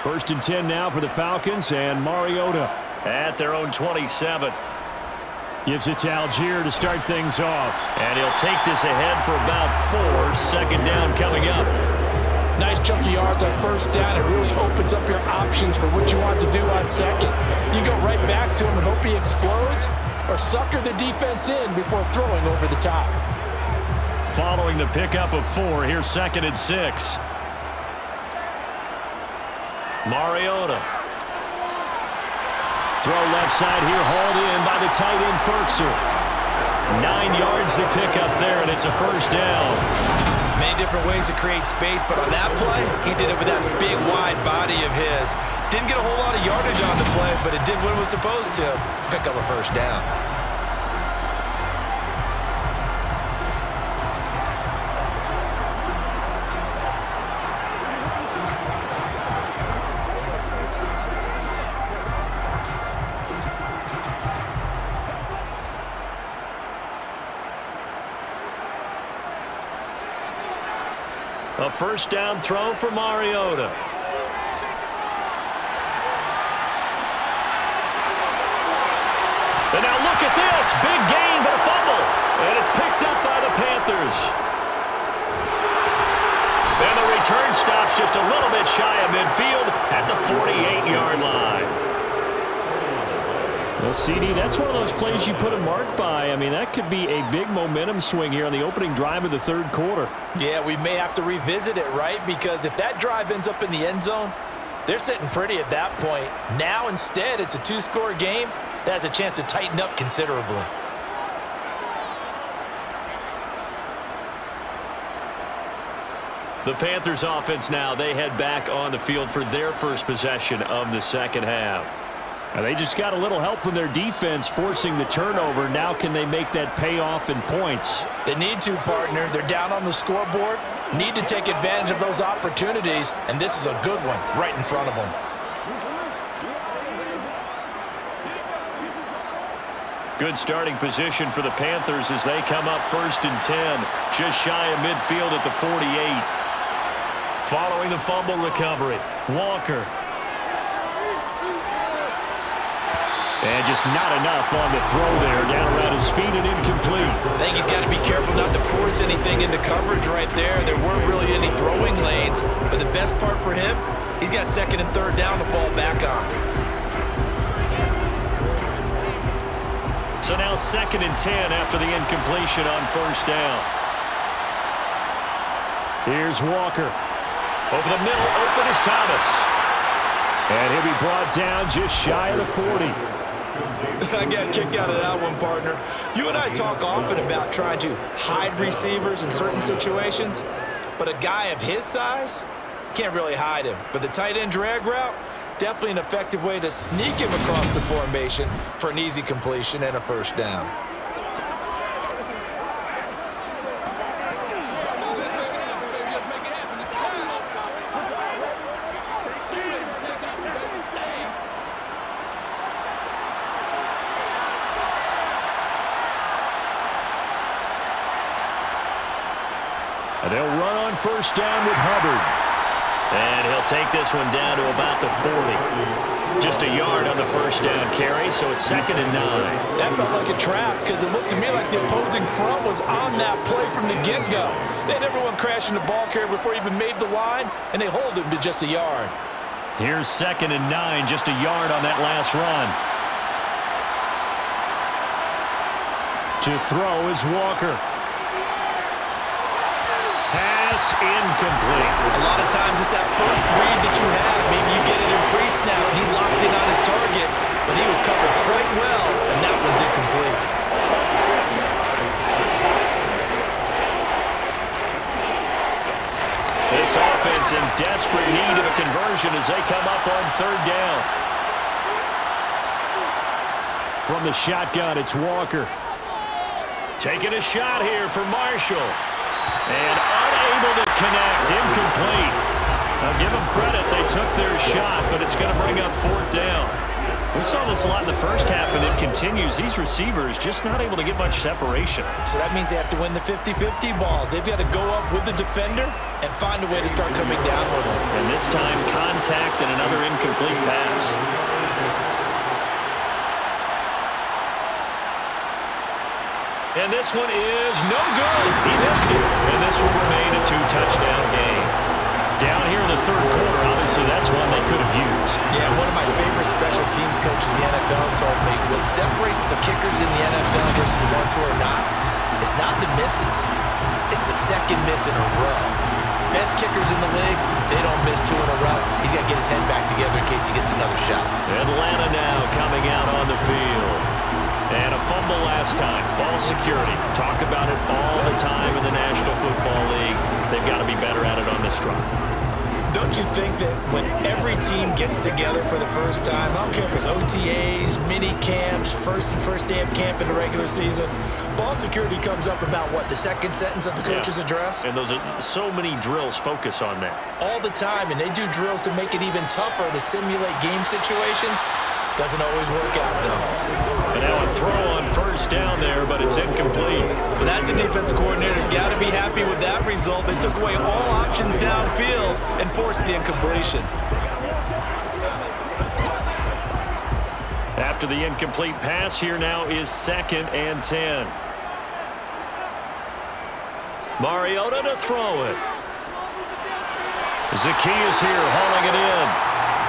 Speaker 4: 1st and 10 now for the Falcons, and Mariota
Speaker 2: At their own 27.
Speaker 4: gives it to Algier to start things off.
Speaker 2: And he'll take this ahead for about 4. Second down coming up.
Speaker 3: Nice chunk of yards on first down. It really opens up your options for what you want to do on second. You go right back to him and hope he explodes, or sucker the defense in before throwing over the top.
Speaker 2: Following the pickup of 4, here's 2nd and 6. Mariota.
Speaker 4: Throw left side here, hauled in by the tight end, Ferkser.
Speaker 2: 9 yards to pick up there, and it's a first down.
Speaker 3: Many different ways to create space, but on that play, he did it with that big, wide body of his. Didn't get a whole lot of yardage on the play, but it did what it was supposed to. Pick up a first down.
Speaker 2: A first down throw for Mariota. And now look at this. Big gain, but a fumble. And it's picked up by the Panthers. And the return stops just a little bit shy of midfield at the 48-yard line.
Speaker 4: Well, CD, that's one of those plays you put a mark by. I mean, that could be a big momentum swing here on the opening drive of the third quarter.
Speaker 3: Yeah, we may have to revisit it, right? Because if that drive ends up in the end zone, they're sitting pretty at that point. Now, instead, it's a 2-score game. That has a chance to tighten up considerably.
Speaker 2: The Panthers offense now, they head back on the field for their first possession of the second half.
Speaker 4: Now, they just got a little help from their defense forcing the turnover. Now can they make that pay off in points?
Speaker 3: They need to, partner. They're down on the scoreboard. Need to take advantage of those opportunities, and this is a good one right in front of them.
Speaker 2: Good starting position for the Panthers as they come up 1st and 10. Just shy of midfield at the 48. Following the fumble recovery, Walker.
Speaker 4: And just not enough on the throw there. Down around his feet and incomplete.
Speaker 3: I think he's got to be careful not to force anything into coverage right there. There weren't really any throwing lanes, but the best part for him, he's got 2nd and 3rd down to fall back on.
Speaker 2: So now 2nd and 10 after the incompletion on first down.
Speaker 4: Here's Walker.
Speaker 2: Over the middle, open is Thomas.
Speaker 4: And he'll be brought down just shy of the 40.
Speaker 3: I got a kick out of that one, partner. You and I talk often about trying to hide receivers in certain situations, but a guy of his size can't really hide him. But the tight end drag route, definitely an effective way to sneak him across the formation for an easy completion and a first down.
Speaker 2: They'll run on first down with Hubbard. And he'll take this one down to about the 40. Just a yard on the first down carry, so it's 2nd and 9.
Speaker 3: That felt like a trap because it looked to me like the opposing front was on that play from the get-go. They had everyone crashing the ball carrier before he even made the line, and they hold him to just a yard.
Speaker 2: Here's 2nd and 9, just a yard on that last run.
Speaker 4: To throw is Walker.
Speaker 2: Pass incomplete.
Speaker 3: A lot of times it's that first read that you have. Maybe you get it in pre-snap, and he locked in on his target, but he was covered quite well, and that one's incomplete.
Speaker 2: This offense in desperate need of a conversion as they come up on 3rd down.
Speaker 4: From the shotgun, it's Walker.
Speaker 2: Taking a shot here for Marshall. And unable to connect. Incomplete. I'll give them credit. They took their shot, but it's going to bring up 4th down. We saw this a lot in the first half, and it continues. These receivers just not able to get much separation.
Speaker 3: So that means they have to win the 50-50 balls. They've got to go up with the defender and find a way to start coming down with them.
Speaker 2: And this time, contact and another incomplete pass. And this one is no good. He missed it. And this will remain a 2-touchdown game. Down here in the 3rd quarter, obviously that's one they could have used.
Speaker 3: Yeah, one of my favorite special teams coaches in the NFL told me what separates the kickers in the NFL versus the ones who are not, it's not the misses. It's the second miss in a row. Best kickers in the league, they don't miss 2 in a row. He's got to get his head back together in case he gets another shot.
Speaker 2: Atlanta now coming out on the field. And a fumble last time. Ball security. Talk about it all the time in the National Football League. They've got to be better at it on this drive.
Speaker 3: Don't you think that when every team gets together for the first time, I don't care if it's OTAs, mini camps, first day of camp in the regular season, ball security comes up about what, the second sentence of the coach's address?
Speaker 2: And those are so many drills focus on that.
Speaker 3: All the time, and they do drills to make it even tougher to simulate game situations. Doesn't always work out, though.
Speaker 2: And now a throw on 1st down there, but it's incomplete.
Speaker 3: Well, that's a defensive coordinator's got to be happy with that result. They took away all options downfield and forced the incompletion.
Speaker 2: After the incomplete pass, here now is 2nd and 10. Mariota to throw it. Zacchaeus here hauling it in.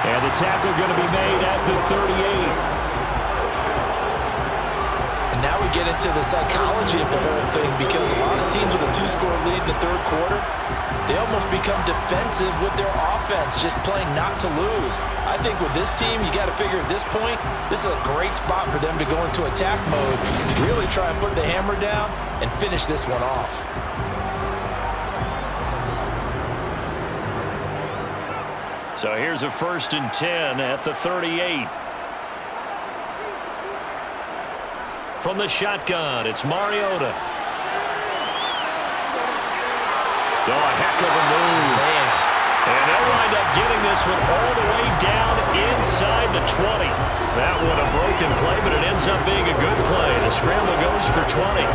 Speaker 2: And the tackle going to be made at the 38.
Speaker 3: And now we get into the psychology of the whole thing, because a lot of teams with a 2-score lead in the 3rd quarter, they almost become defensive with their offense, just playing not to lose. I think with this team, you got to figure at this point, this is a great spot for them to go into attack mode, really try and put the hammer down and finish this one off.
Speaker 2: So here's a 1st and 10 at the 38. From the shotgun, it's Mariota. Oh, a heck of a move.
Speaker 3: Man.
Speaker 2: And they'll wind up getting this one all the way down inside the 20. That one a broken play, but it ends up being a good play. The scramble goes for 20.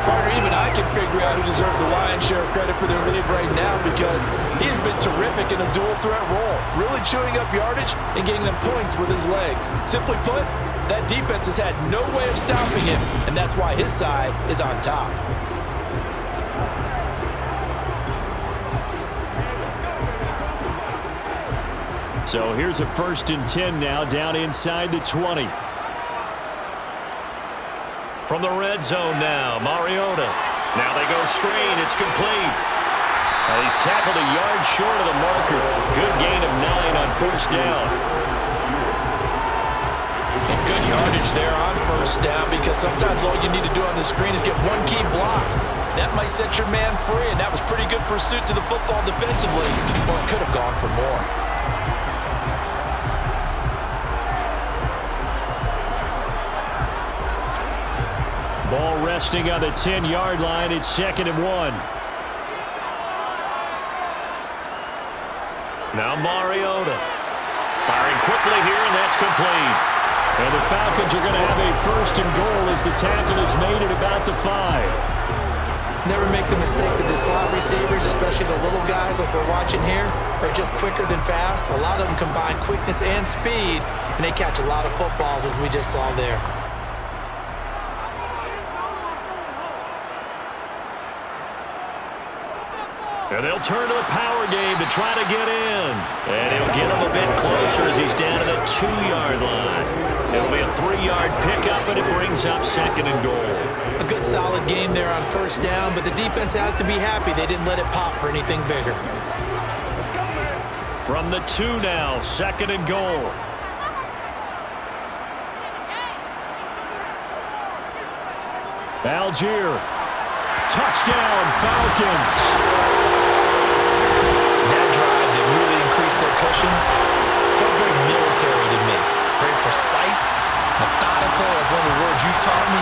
Speaker 3: Partner, even I can figure out who deserves the lion's share of credit for their lead right now, because he has been terrific in a dual threat role, really chewing up yardage and getting them points with his legs. Simply put, that defense has had no way of stopping him, and that's why his side is on top.
Speaker 2: So here's a 1st and 10 now, down inside the 20. From the red zone now, Mariota. Now they go screen. It's complete. Well, he's tackled a yard short of the marker. Good gain of 9 on 1st down.
Speaker 3: And good yardage there on 1st down, because sometimes all you need to do on the screen is get one key block. That might set your man free, and that was pretty good pursuit to the football defensively, or it could have gone for more.
Speaker 2: Ball resting on the 10-yard line. It's 2nd and 1. Now Mariota. Firing quickly here, and that's complete. And the Falcons are going to have a 1st and goal as the tackle is made at about the 5.
Speaker 3: Never make the mistake that the slot receivers, especially the little guys like we're watching here, are just quicker than fast. A lot of them combine quickness and speed, and they catch a lot of footballs, as we just saw there.
Speaker 2: And they'll turn to the power game to try to get in. And he'll get him a bit closer as he's down to the 2-yard line. It'll be a 3-yard pickup, and it brings up 2nd and goal.
Speaker 3: A good solid game there on 1st down, but the defense has to be happy they didn't let it pop for anything bigger.
Speaker 2: From the 2 now, 2nd and goal. Algier. Touchdown, Falcons.
Speaker 3: That drive that really increased their cushion felt very military to me. Very precise, methodical, as one of the words you've taught me,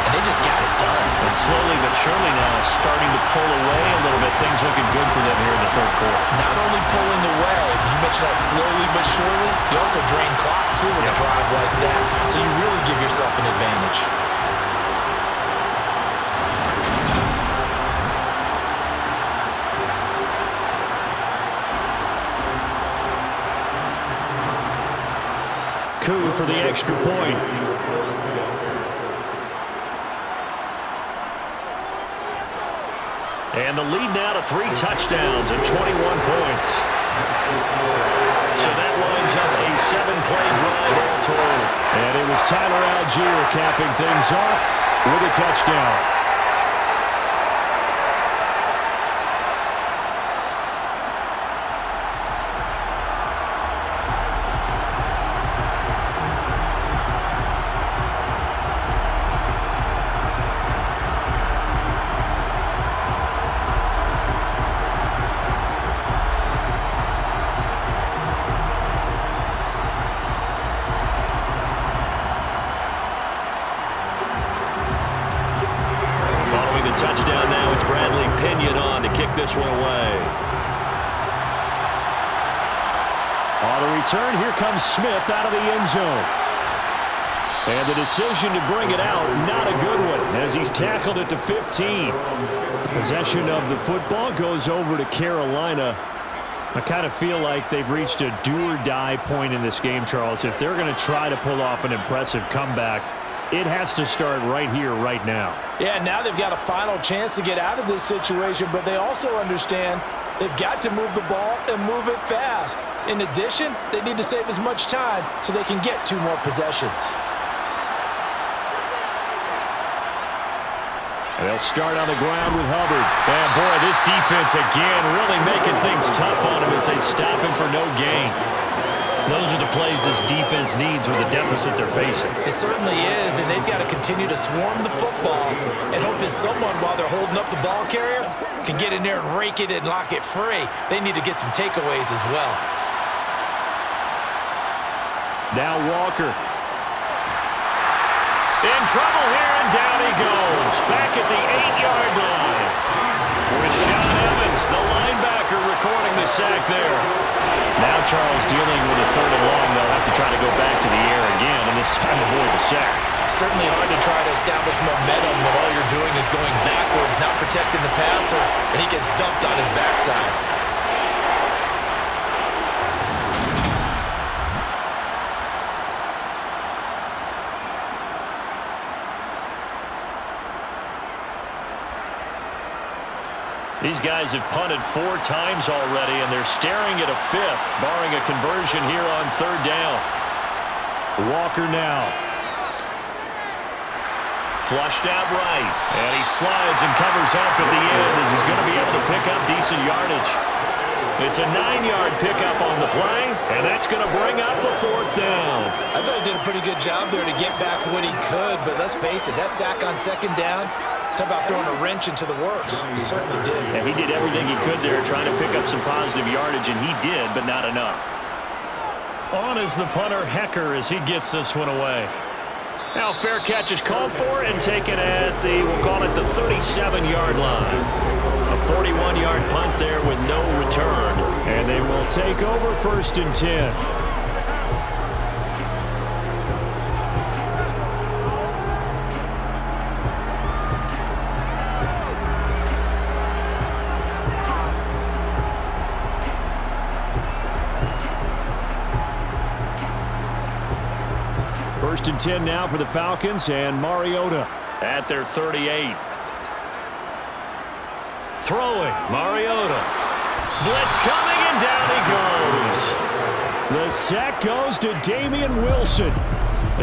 Speaker 3: and they just got it done.
Speaker 2: And slowly but surely now starting to pull away a little bit. Things looking good for them here in the third quarter.
Speaker 3: Not only pulling away, but you mentioned that slowly but surely, you also drain clock too with a drive like that. So you really give yourself an advantage.
Speaker 2: Coup for the extra point. And the lead now to 3 touchdowns and 21 points. So that lines up a 7-play drive all told. And it was Tyler Algier capping things off with a touchdown. Touchdown now. It's Bradley Pinion on to kick this one away. On the return, here comes Smith out of the end zone. And the decision to bring it out, not a good one, as he's tackled at the 15. Possession of the football goes over to Carolina. I kind of feel like they've reached a do-or-die point in this game, Charles. If they're going to try to pull off an impressive comeback, it has to start right here, right now.
Speaker 3: Yeah, now they've got a final chance to get out of this situation, but they also understand they've got to move the ball and move it fast. In addition, they need to save as much time so they can get 2 more possessions.
Speaker 2: They'll start on the ground with Hubbard. And boy, this defense again really making things tough on him as they stop him for no gain. Those are the plays this defense needs with the deficit they're facing.
Speaker 3: It certainly is, and they've got to continue to swarm the football and hope that someone, while they're holding up the ball carrier, can get in there and rake it and lock it free. They need to get some takeaways as well.
Speaker 2: Now Walker. In trouble here, and down he goes. Back at the 8-yard line. Rashaan Evans, the linebacker, recording the sack there. Now Charles dealing with a 3rd and long. They'll have to try to go back to the air again, and this time avoid the sack.
Speaker 3: Certainly hard to try to establish momentum when all you're doing is going backwards, not protecting the passer, and he gets dumped on his backside.
Speaker 2: These guys have punted 4 times already, and they're staring at a 5th, barring a conversion here on 3rd down. Walker now. Flushed out right, and he slides and covers up at the end as he's going to be able to pick up decent yardage. It's a 9-yard pickup on the play, and that's going to bring up the 4th down.
Speaker 3: I thought he did a pretty good job there to get back what he could, but let's face it, that sack on 2nd down, talk about throwing a wrench into the works. He certainly did.
Speaker 2: Yeah, he did everything he could there trying to pick up some positive yardage, and he did, but not enough. On is the punter, Hecker, as he gets this one away. Now fair catch is called for and taken at the, we'll call it the 37-yard line. A 41-yard punt there with no return. And they will take over 1st and 10. First and 10 now for the Falcons, and Mariota at their 38. Throwing, Mariota. Blitz coming, and down he goes. The sack goes to Damian Wilson.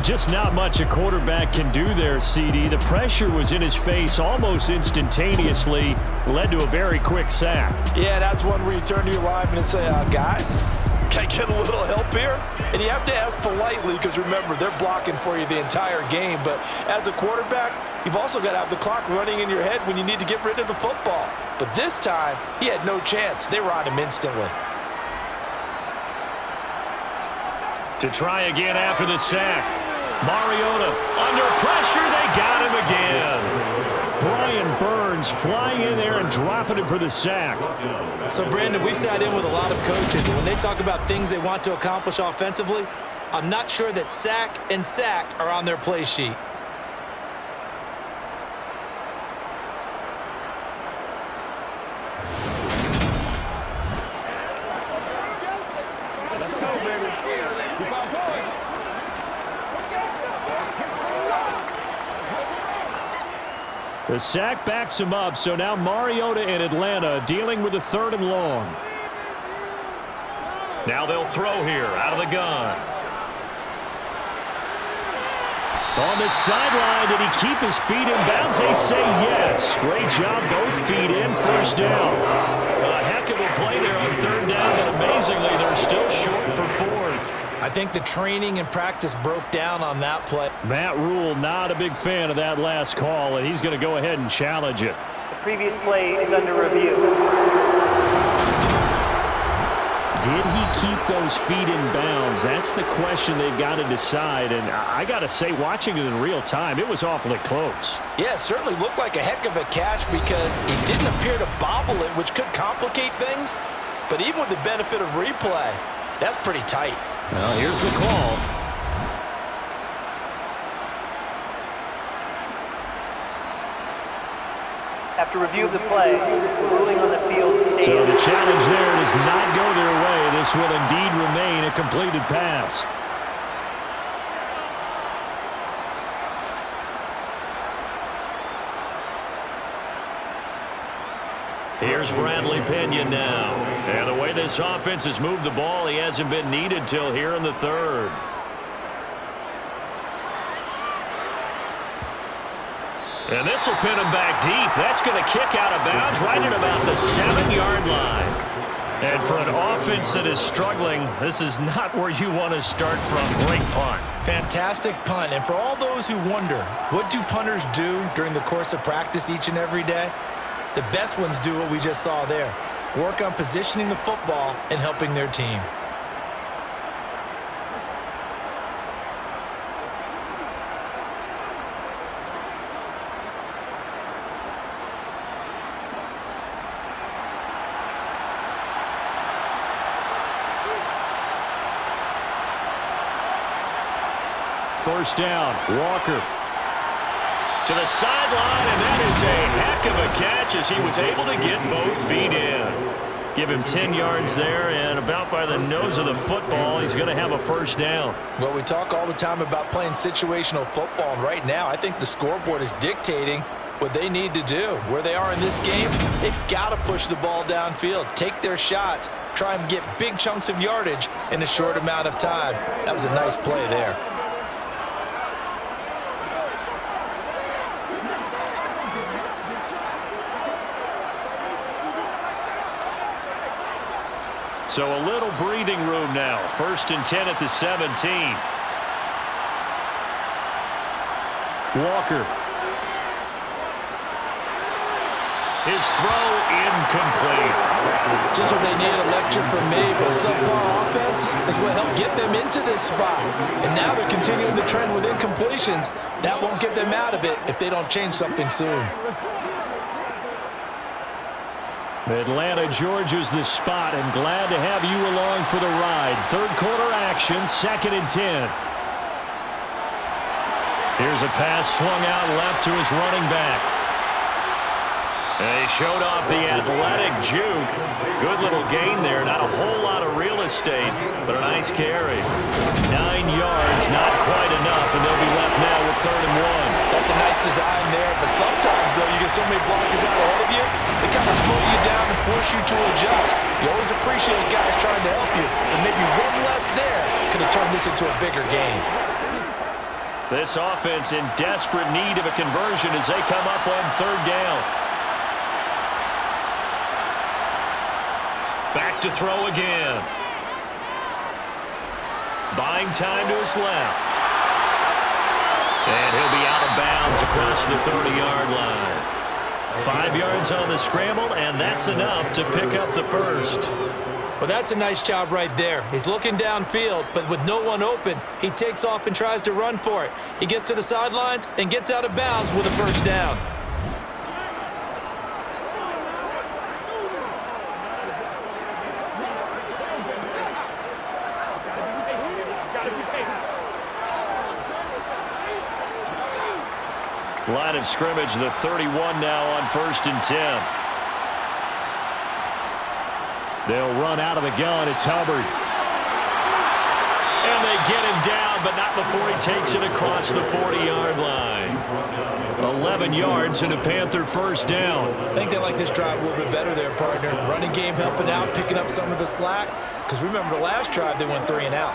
Speaker 2: Just not much a quarterback can do there, CD. The pressure was in his face almost instantaneously, led to a very quick sack.
Speaker 3: Yeah, that's one where you turn to your lineman and say, guys, can I get a little help here? And you have to ask politely because, remember, they're blocking for you the entire game. But as a quarterback, you've also got to have the clock running in your head when you need to get rid of the football. But this time, he had no chance. They were on him instantly.
Speaker 2: To try again after the sack. Mariota under pressure. They got him again. Brian Burns flying in there and dropping him for the sack.
Speaker 3: So, Brandon, we sat in with a lot of coaches, and when they talk about things they want to accomplish offensively, I'm not sure that sack and sack are on their play sheet.
Speaker 5: Let's go, baby. Keep on going. Let's get some love.
Speaker 2: The sack backs him up, so now Mariota in Atlanta dealing with a 3rd and long. Now they'll throw here out of the gun. On the sideline, did he keep his feet in bounds? They say yes. Great job, both feet in, 1st down. A heck of a play there on 3rd down, but amazingly, they're still short for 4th.
Speaker 3: I think the training and practice broke down on that play.
Speaker 2: Matt Rule not a big fan of that last call, and he's going to go ahead and challenge it.
Speaker 6: The previous play is under review.
Speaker 2: Did he keep those feet in bounds? That's the question they've got to decide. And I got to say, watching it in real time, it was awfully close.
Speaker 3: Yeah, it certainly looked like a heck of a catch because he didn't appear to bobble it, which could complicate things. But even with the benefit of replay, that's pretty tight.
Speaker 2: Well, here's the call.
Speaker 6: After review of the play, the ruling on the field states.
Speaker 2: So the challenge there does not go their way. This will indeed remain a completed pass. Here's Bradley Pinion now. And the way this offense has moved the ball, he hasn't been needed till here in the 3rd. And this will pin him back deep. That's going to kick out of bounds right at about the 7-yard line. And for an offense that is struggling, this is not where you want to start from. Great punt.
Speaker 3: Fantastic punt. And for all those who wonder, what do punters do during the course of practice each and every day? The best ones do what we just saw there. Work on positioning the football and helping their team.
Speaker 2: First down, Walker. To the sideline, and that is a heck of a catch as he was able to get both feet in. Give him 10 yards there, and about by the nose of the football, he's going to have a 1st down.
Speaker 3: Well, we talk all the time about playing situational football, and right now I think the scoreboard is dictating what they need to do. Where they are in this game, they've got to push the ball downfield, take their shots, try and get big chunks of yardage in a short amount of time. That was a nice play there.
Speaker 2: So a little breathing room now. 1st and 10 at the 17. Walker. His throw incomplete.
Speaker 3: Just what they needed, a lecture from me, but subpar offense is what helped get them into this spot. And now they're continuing the trend with incompletions. That won't get them out of it if they don't change something soon.
Speaker 2: Atlanta, Georgia's the spot, and glad to have you along for the ride. 3rd quarter action, 2nd and 10. Here's a pass swung out left to his running back. And he showed off the athletic juke. Good little gain there. Not a whole lot of real estate, but a nice carry. 9 yards, not quite enough, and they'll be left now with 3rd and 1.
Speaker 3: That's a nice design there, but sometimes, though, you get so many blockers out ahead of you, they kind of slow you down and force you to adjust. You always appreciate guys trying to help you, and maybe one less there could have turned this into a bigger game.
Speaker 2: This offense in desperate need of a conversion as they come up on 3rd down. Back to throw again. Buying time to his left. And he'll be out of bounds across the 30-yard line. 5 yards on the scramble, and that's enough to pick up the 1st.
Speaker 3: Well, that's a nice job right there. He's looking downfield, but with no one open, he takes off and tries to run for it. He gets to the sidelines and gets out of bounds with a first down.
Speaker 2: Line of scrimmage, the 31 now on 1st and 10. They'll run out of the gun. It's Hubbard. And they get him down, but not before he takes it across the 40-yard line. 11 yards and a Panther first down.
Speaker 3: I think they like this drive a little bit better there, partner. Running game helping out, picking up some of the slack. Because remember the last drive, they went 3 and out.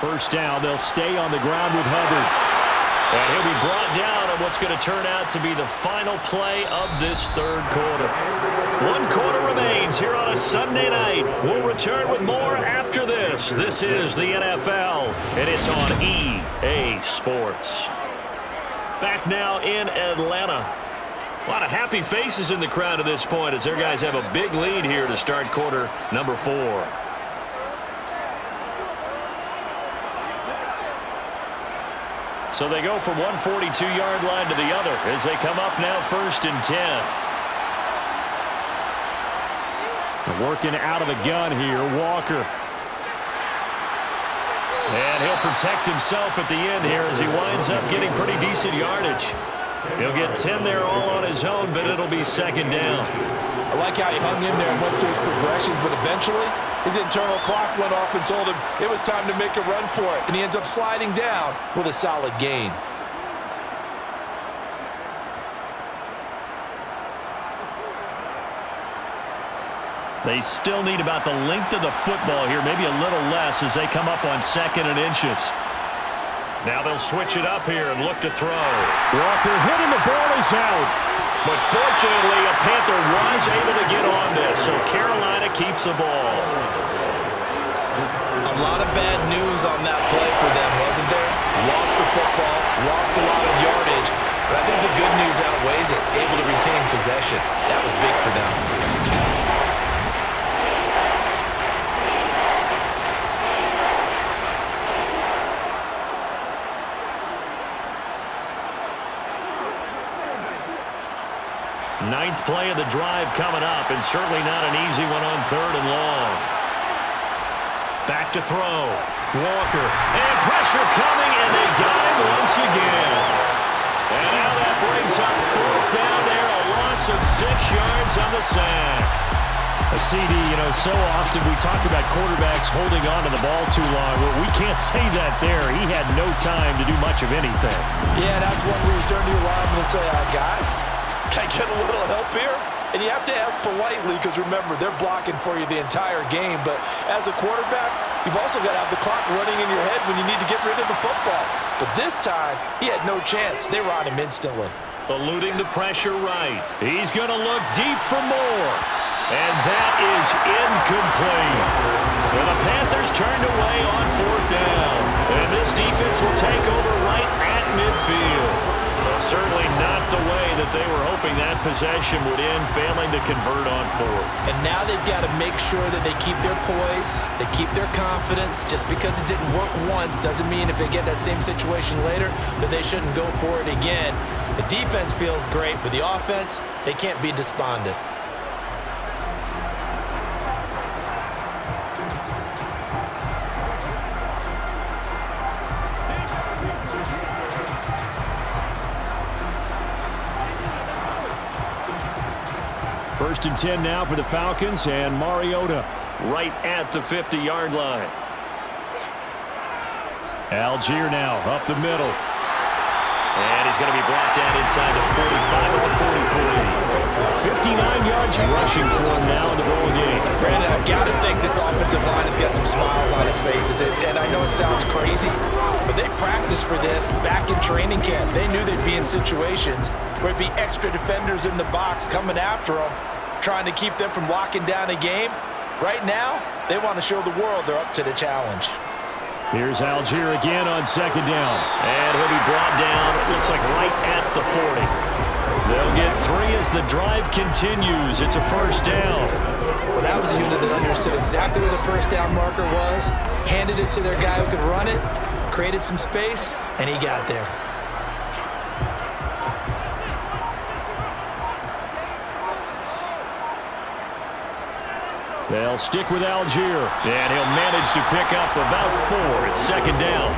Speaker 2: First down, they'll stay on the ground with Hubbard. And he'll be brought down on what's going to turn out to be the final play of this third quarter. 1 quarter remains here on a Sunday night. We'll return with more after this. This is the NFL, and it's on EA Sports. Back now in Atlanta. A lot of happy faces in the crowd at this point as their guys have a big lead here to start quarter number 4. So they go from one 42-yard line to the other as they come up now 1st and 10. Working out of the gun here, Walker. And he'll protect himself at the end here as he winds up getting pretty decent yardage. He'll get 10 there all on his own, but it'll be 2nd down.
Speaker 3: I like how he hung in there and went through his progressions, but eventually his internal clock went off and told him it was time to make a run for it, and he ends up sliding down with a solid gain.
Speaker 2: They still need about the length of the football here, maybe a little less as they come up on 2nd and inches. Now they'll switch it up here and look to throw. Walker hitting, the ball is out. But fortunately, a Panther was able to get on this, so Carolina keeps the ball.
Speaker 3: A lot of bad news on that play for them, wasn't there? Lost the football, lost a lot of yardage, but I think the good news outweighs it. Able to retain possession. That was big for them.
Speaker 2: Ninth play of the drive coming up, and certainly not an easy one on 3rd and long. Back to throw. Walker. And pressure coming, and they got him once again. And now that brings up 4th down there, a loss of 6 yards on the sack. A CD, so often we talk about quarterbacks holding on to the ball too long. Well, we can't say that there. He had no time to do much of anything.
Speaker 3: Yeah, that's when we turn to your lineman and say, guys, can I get a little help here? And you have to ask politely because, remember, they're blocking for you the entire game. But as a quarterback, you've also got to have the clock running in your head when you need to get rid of the football. But this time, he had no chance. They were on him instantly.
Speaker 2: Eluding the pressure right. He's going to look deep for more. And that is incomplete. Well, the Panthers turned away on 4th down. And this defense will take over right at midfield. Well, certainly not the way that they were hoping that possession would end, failing to convert on 4th.
Speaker 3: And now they've got to make sure that they keep their poise, they keep their confidence. Just because it didn't work once doesn't mean if they get that same situation later that they shouldn't go for it again. The defense feels great, but the offense, they can't be despondent.
Speaker 2: First and 10 now for the Falcons, and Mariota right at the 50-yard line. Algier now up the middle. And he's going to be brought down inside the 45 at the 43. 59 yards rushing for him now in the ball game.
Speaker 3: Brandon, I've got to think this offensive line has got some smiles on its faces. And I know it sounds crazy, but they practiced for this back in training camp. They knew they'd be in situations where it'd be extra defenders in the box coming after them, trying to keep them from locking down a game. Right now, they want to show the world they're up to the challenge.
Speaker 2: Here's Algier again on second down.
Speaker 4: And he'll be brought down, it looks like right at the 40. They'll get 3 as the drive continues. It's a first down.
Speaker 3: Well, that was a unit that understood exactly where the first down marker was, handed it to their guy who could run it, created some space, and he got there.
Speaker 2: They'll stick with Algier.
Speaker 4: And he'll manage to pick up about 4. It's second down.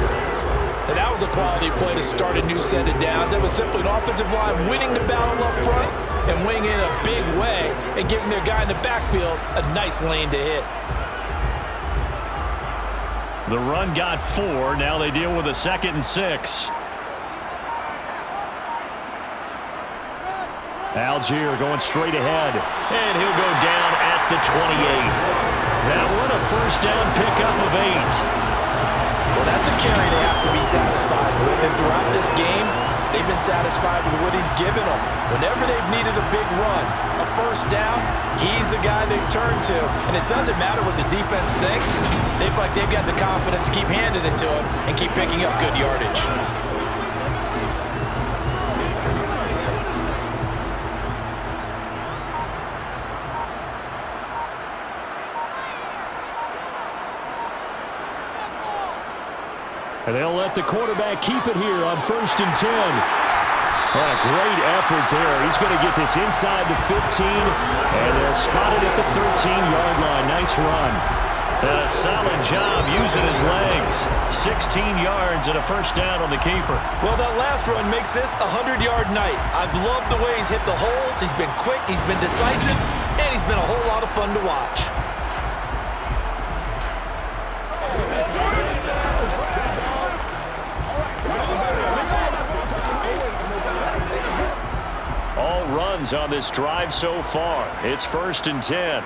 Speaker 3: And that was a quality play to start a new set of downs. That was simply an offensive line winning the battle up front and winning in a big way and giving their guy in the backfield a nice lane to hit.
Speaker 4: The run got 4. Now they deal with a 2nd and 6.
Speaker 2: Algier going straight ahead.
Speaker 4: And he'll go down at the 28. That one a first down pickup of 8.
Speaker 3: Well, that's a carry they have to be satisfied with. And throughout this game, they've been satisfied with what he's given them. Whenever they've needed a big run, a first down, he's the guy they've turned to. And it doesn't matter what the defense thinks. They feel like they've got the confidence to keep handing it to him and keep picking up good yardage.
Speaker 2: And they'll let the quarterback keep it here on 1st and 10. What a great effort there. He's going to get this inside the 15, and they'll spot it at the 13-yard line. Nice run.
Speaker 4: A solid job using his legs. 16 yards and a first down on the keeper.
Speaker 3: Well, that last run makes this a 100-yard night. I've loved the way he's hit the holes. He's been quick, he's been decisive, and he's been a whole lot of fun to watch.
Speaker 4: All runs on this drive so far. It's 1st and 10.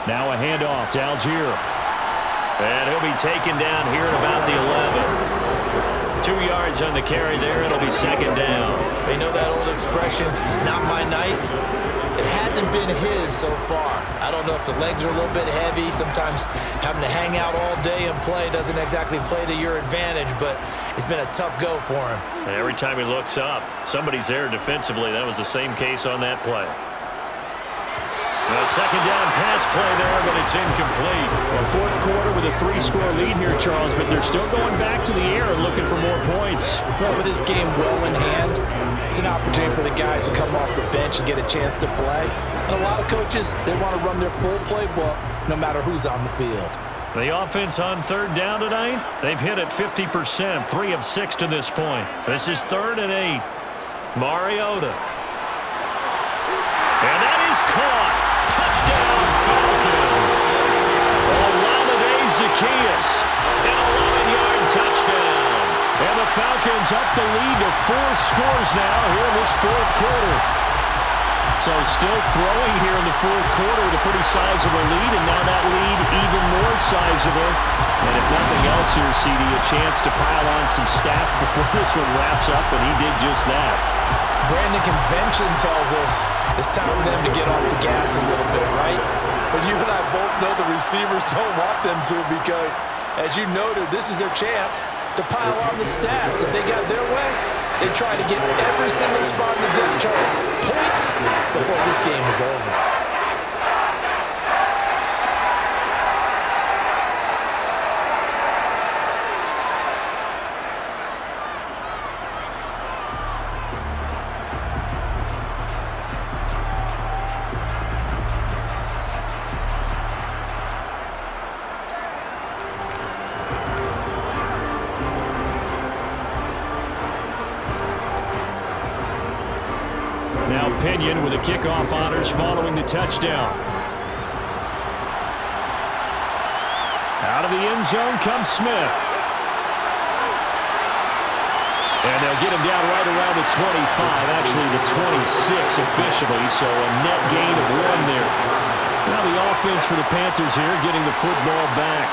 Speaker 2: Now a handoff to Algier.
Speaker 4: And he'll be taken down here at about the 11. 2 yards on the carry there. It'll be second down.
Speaker 3: They know that old expression, it's not my night. It hasn't been his so far. I don't know if the legs are a little bit heavy. Sometimes having to hang out all day and play doesn't exactly play to your advantage, but it's been a tough go for him.
Speaker 4: And every time he looks up, somebody's there defensively. That was the same case on that play. A second down pass play there, but it's incomplete.
Speaker 2: Well, 4th quarter with a 3-score lead here, Charles, but they're still going back to the air and looking for more points.
Speaker 3: Well, with this game well in hand, it's an opportunity for the guys to come off the bench and get a chance to play. And a lot of coaches, they want to run their full playbook no matter who's on the field.
Speaker 4: The offense on 3rd down tonight, they've hit it 50%, 3 of 6 to this point. This is 3rd and 8. Mariota. And that is caught. Touchdown, Falcons. Olamide Zaccheaus, an 11-yard touchdown.
Speaker 2: And the Falcons up the lead to 4 scores now here in this 4th quarter. So still throwing here in the 4th quarter with a pretty sizable lead, and now that lead even more sizable. And if nothing else here, CD, a chance to pile on some stats before this one wraps up, and he did just that.
Speaker 3: Brandon, convention tells us it's time for them to get off the gas a little bit, right? But you and I both know the receivers don't want them to because, as you noted, this is their chance to pile on the stats. If they got their way, they try to get every single spot in the depth chart points before this game is over.
Speaker 2: Now Pinion with the kickoff honors following the touchdown. Out of the end zone comes Smith. And they'll get him down right around the 25, actually the 26 officially, so a net gain of 1 there. Now the offense for the Panthers here getting the football back.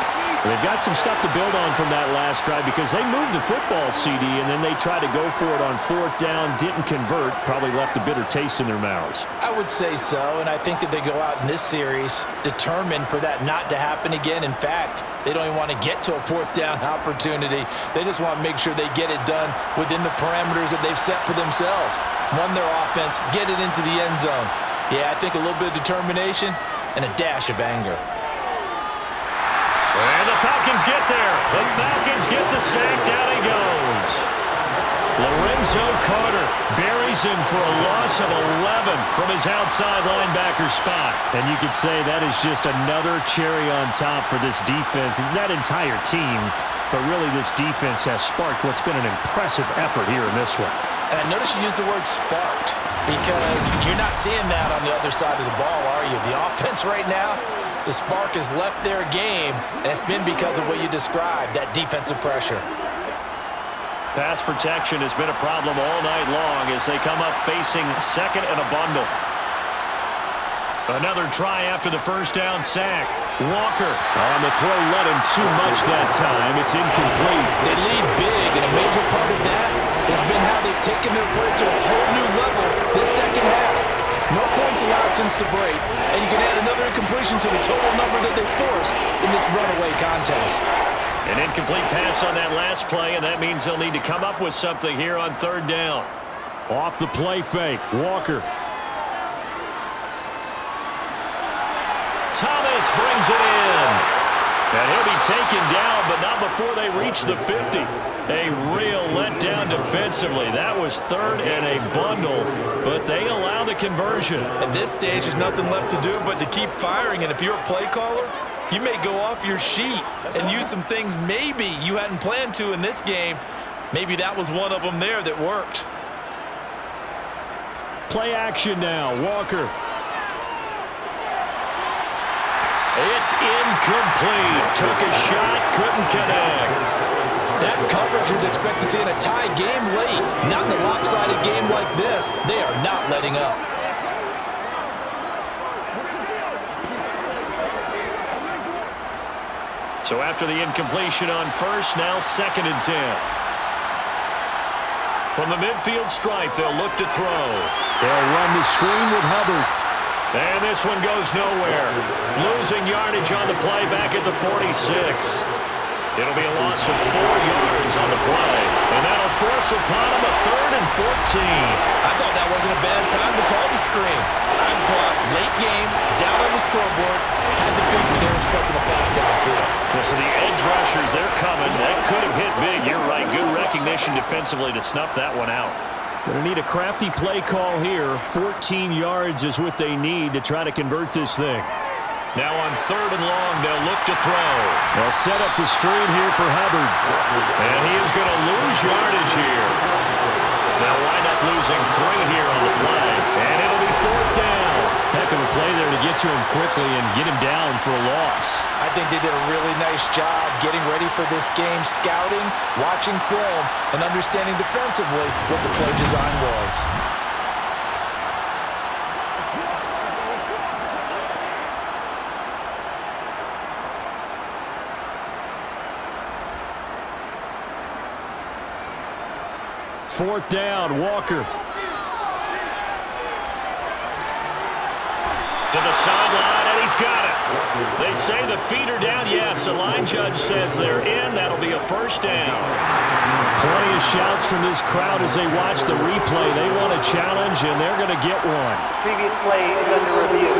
Speaker 2: They've got some stuff to build on from that last drive because they moved the football, CD, and then they tried to go for it on 4th down, didn't convert, probably left a bitter taste in their mouths.
Speaker 3: I would say so, and I think that they go out in this series determined for that not to happen again. In fact, they don't even want to get to a 4th down opportunity. They just want to make sure they get it done within the parameters that they've set for themselves. Run their offense, get it into the end zone. Yeah, I think a little bit of determination and a dash of anger.
Speaker 2: And the Falcons get there. The Falcons get the sack. Down he goes. Lorenzo Carter buries him for a loss of 11 from his outside linebacker spot. And you could say that is just another cherry on top for this defense and that entire team. But really, this defense has sparked what's been an impressive effort here in this one.
Speaker 3: And I notice you used the word sparked because you're not seeing that on the other side of the ball, are you? The offense right now, the spark has left their game, and it's been because of what you described, that defensive pressure.
Speaker 2: Pass protection has been a problem all night long as they come up facing second and a bundle. Another try after the first down sack. Walker on the throw, led him too much that time. It's incomplete.
Speaker 3: They lead big, and a major part of that has been how they've taken their play to a whole new level this second half. No points allowed since the break, and you can add another incompletion to the total number that they forced in this runaway contest.
Speaker 2: An incomplete pass on that last play, and that means they'll need to come up with something here on 3rd down. Off the play fake, Walker. Thomas brings it in. And he'll be taken down, but not before they reach the 50. A real letdown defensively. That was 3rd and a bundle, but they allow the conversion.
Speaker 3: At this stage, there's nothing left to do but to keep firing, and if you're a play caller, you may go off your sheet and use some things maybe you hadn't planned to in this game. Maybe that was one of them there that worked.
Speaker 2: Play action now, Walker. It's incomplete. Took a shot, couldn't connect.
Speaker 3: That's coverage you'd expect to see in a tie game late. Not in a lopsided game like this. They are not letting up.
Speaker 2: So after the incompletion on first, now 2nd and 10. From the midfield stripe, they'll look to throw. They'll run the screen with Hubbard. And this one goes nowhere. Losing yardage on the play back at the 46. It'll be a loss of 4 yards on the play. And that'll force upon him a 3rd and 14.
Speaker 3: I thought that wasn't a bad time to call the screen. I thought late game, down on the scoreboard, had to think that they're expecting a pass downfield.
Speaker 2: Well, so the edge rushers, they're coming. That could have hit big. You're right. Good recognition defensively to snuff that one out. Going to need a crafty play call here. 14 yards is what they need to try to convert this thing. Now on 3rd and long, they'll look to throw. They'll set up the screen here for Hubbard. And he is going to lose yardage here. They'll wind up losing 3 here on the play. And it'll be 4th down. Heck of a play there to get to him quickly and get him down for a loss.
Speaker 3: I think they did a really nice job getting ready for this game, scouting, watching film, and understanding defensively what the play design was.
Speaker 2: Fourth down, Walker. To the sideline, and he's got it. They say the feet are down. Yes, the line judge says they're in. That'll be a first down. Plenty of shouts from this crowd as they watch the replay. They want a challenge, and they're going to get one.
Speaker 6: Previous play is under review.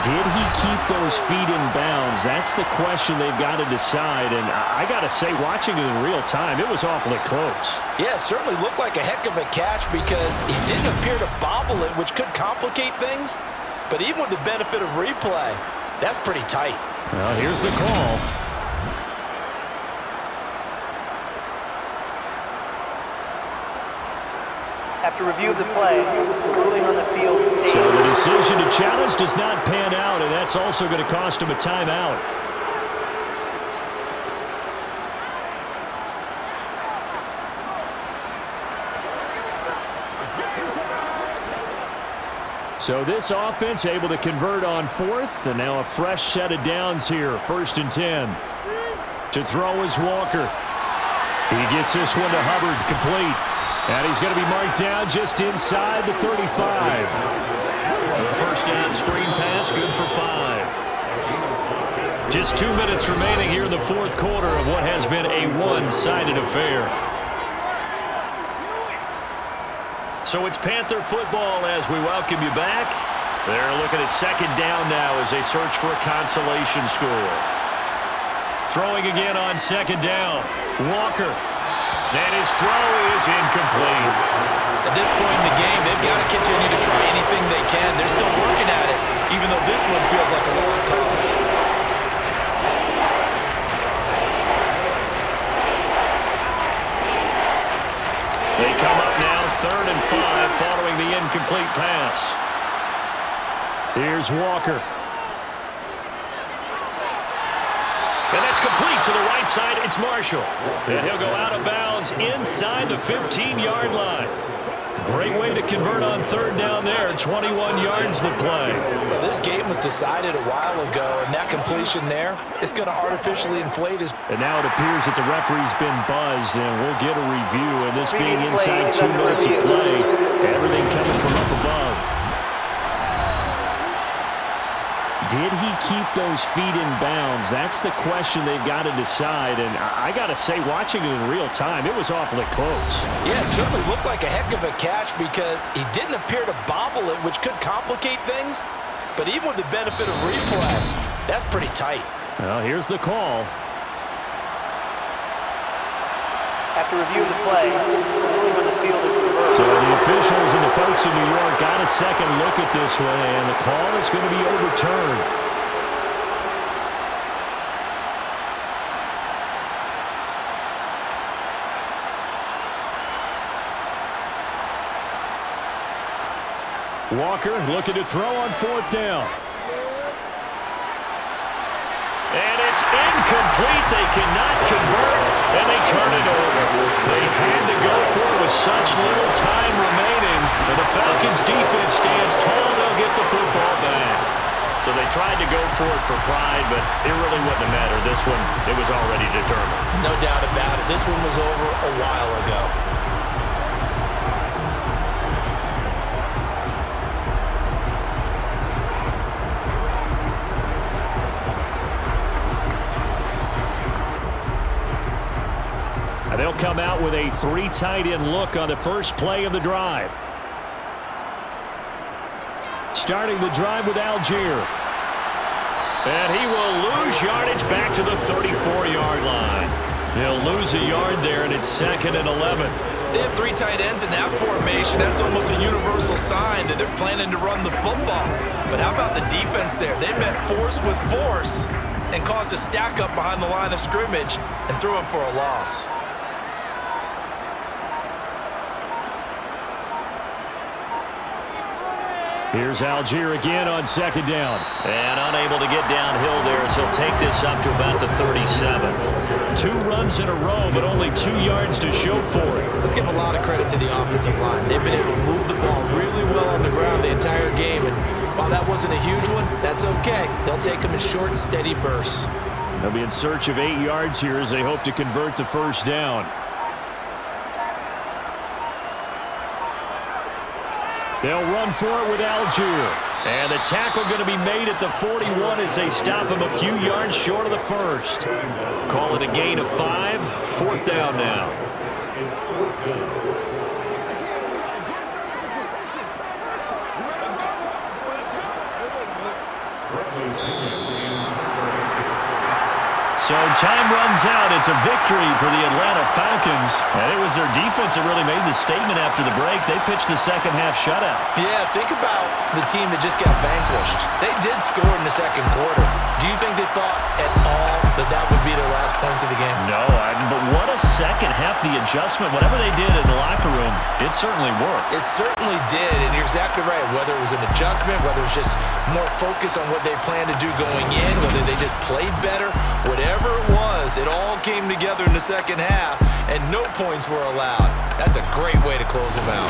Speaker 2: Did he keep those feet in bounds? That's the question they've got to decide. And I got to say, watching it in real time, it was awfully close.
Speaker 3: Yeah, it certainly looked like a heck of a catch because he didn't appear to bobble it, which could complicate things. But even with the benefit of replay, that's pretty tight.
Speaker 2: Well, here's the call.
Speaker 6: After review of the play, ruling on the field.
Speaker 2: So the decision to challenge does not pan out, and that's also going to cost him a timeout. So this offense able to convert on fourth, and now a fresh set of downs here. 1st and 10. To throw is Walker. He gets this one to Hubbard, complete. And he's going to be marked down just inside the 35.
Speaker 4: First down screen pass, good for 5. Just 2 minutes remaining here in the fourth quarter of what has been a one-sided affair. So it's Panther football as we welcome you back. They're looking at 2nd down now as they search for a consolation score. Throwing again on 2nd down. Walker. And his throw is incomplete.
Speaker 3: At this point in the game, they've got to continue to try anything they can. They're still working at it, even though this one feels like a lost cause.
Speaker 4: They come up now 3rd and 5 following the incomplete pass.
Speaker 2: Here's Walker.
Speaker 4: And that's complete to the right side. It's Marshall. And he'll go out of bounds inside the 15-yard line. Great way to convert on 3rd down there. 21 yards the play.
Speaker 3: Well, this game was decided a while ago, and that completion there is going to artificially inflate his...
Speaker 2: And now it appears that the referee's been buzzed, and we'll get a review. And this being inside 2 minutes of play, everything coming from up above. Did he keep those feet in bounds? That's the question they've got to decide. And I got to say, watching it in real time, it was awfully close.
Speaker 3: Yeah, it certainly looked like a heck of a catch because he didn't appear to bobble it, which could complicate things. But even with the benefit of replay, that's pretty tight.
Speaker 2: Well, here's the call.
Speaker 6: After reviewing the play, ruling on the field is reversed.
Speaker 2: So the officials and the folks in New York got a second look at this one, and the call is going to be overturned. Walker looking to throw on 4th down.
Speaker 4: And it's incomplete. They cannot convert, and they turn it over. They had to go for it with such little time remaining. And the Falcons defense stands tall. They'll get the football back. So they tried to go for it for pride, but it really wouldn't have mattered. This one, it was already determined.
Speaker 3: No doubt about it. This one was over a while ago.
Speaker 2: They'll come out with a 3 tight end look on the first play of the drive. Starting the drive with Algier.
Speaker 4: And he will lose yardage back to the 34-yard line. He'll lose a yard there, and it's 2nd and 11.
Speaker 3: They have 3 tight ends in that formation. That's almost a universal sign that they're planning to run the football. But how about the defense there? They met force with force and caused a stack up behind the line of scrimmage and threw him for a loss.
Speaker 2: Here's Algier again on 2nd down.
Speaker 4: And unable to get downhill there as he'll take this up to about the 37.
Speaker 2: 2 runs in a row, but only 2 yards to show for it.
Speaker 3: Let's give a lot of credit to the offensive line. They've been able to move the ball really well on the ground the entire game. And while that wasn't a huge one, that's okay. They'll take them in short, steady bursts.
Speaker 2: They'll be in search of 8 yards here as they hope to convert the 1st down. They'll run for it with Algier. And the tackle going to be made at the 41 as they stop him a few yards short of the 1st. Call it a gain of 5. 4th down now. So time runs out. It's a victory for the Atlanta Falcons. And it was their defense that really made the statement after the break. They pitched the second half shutout.
Speaker 3: Yeah, think about the team that just got vanquished. They did score in the 2nd quarter. Do you think they thought at all that that would be their last points of the game?
Speaker 4: No, but what a second half. The adjustment, whatever they did in the locker room, it certainly worked.
Speaker 3: It certainly did, and you're exactly right. Whether it was an adjustment, whether it was just more focus on what they planned to do going in, whether they just played better, whatever it was, it all came together in the second half, and no points were allowed. That's a great way to close them out.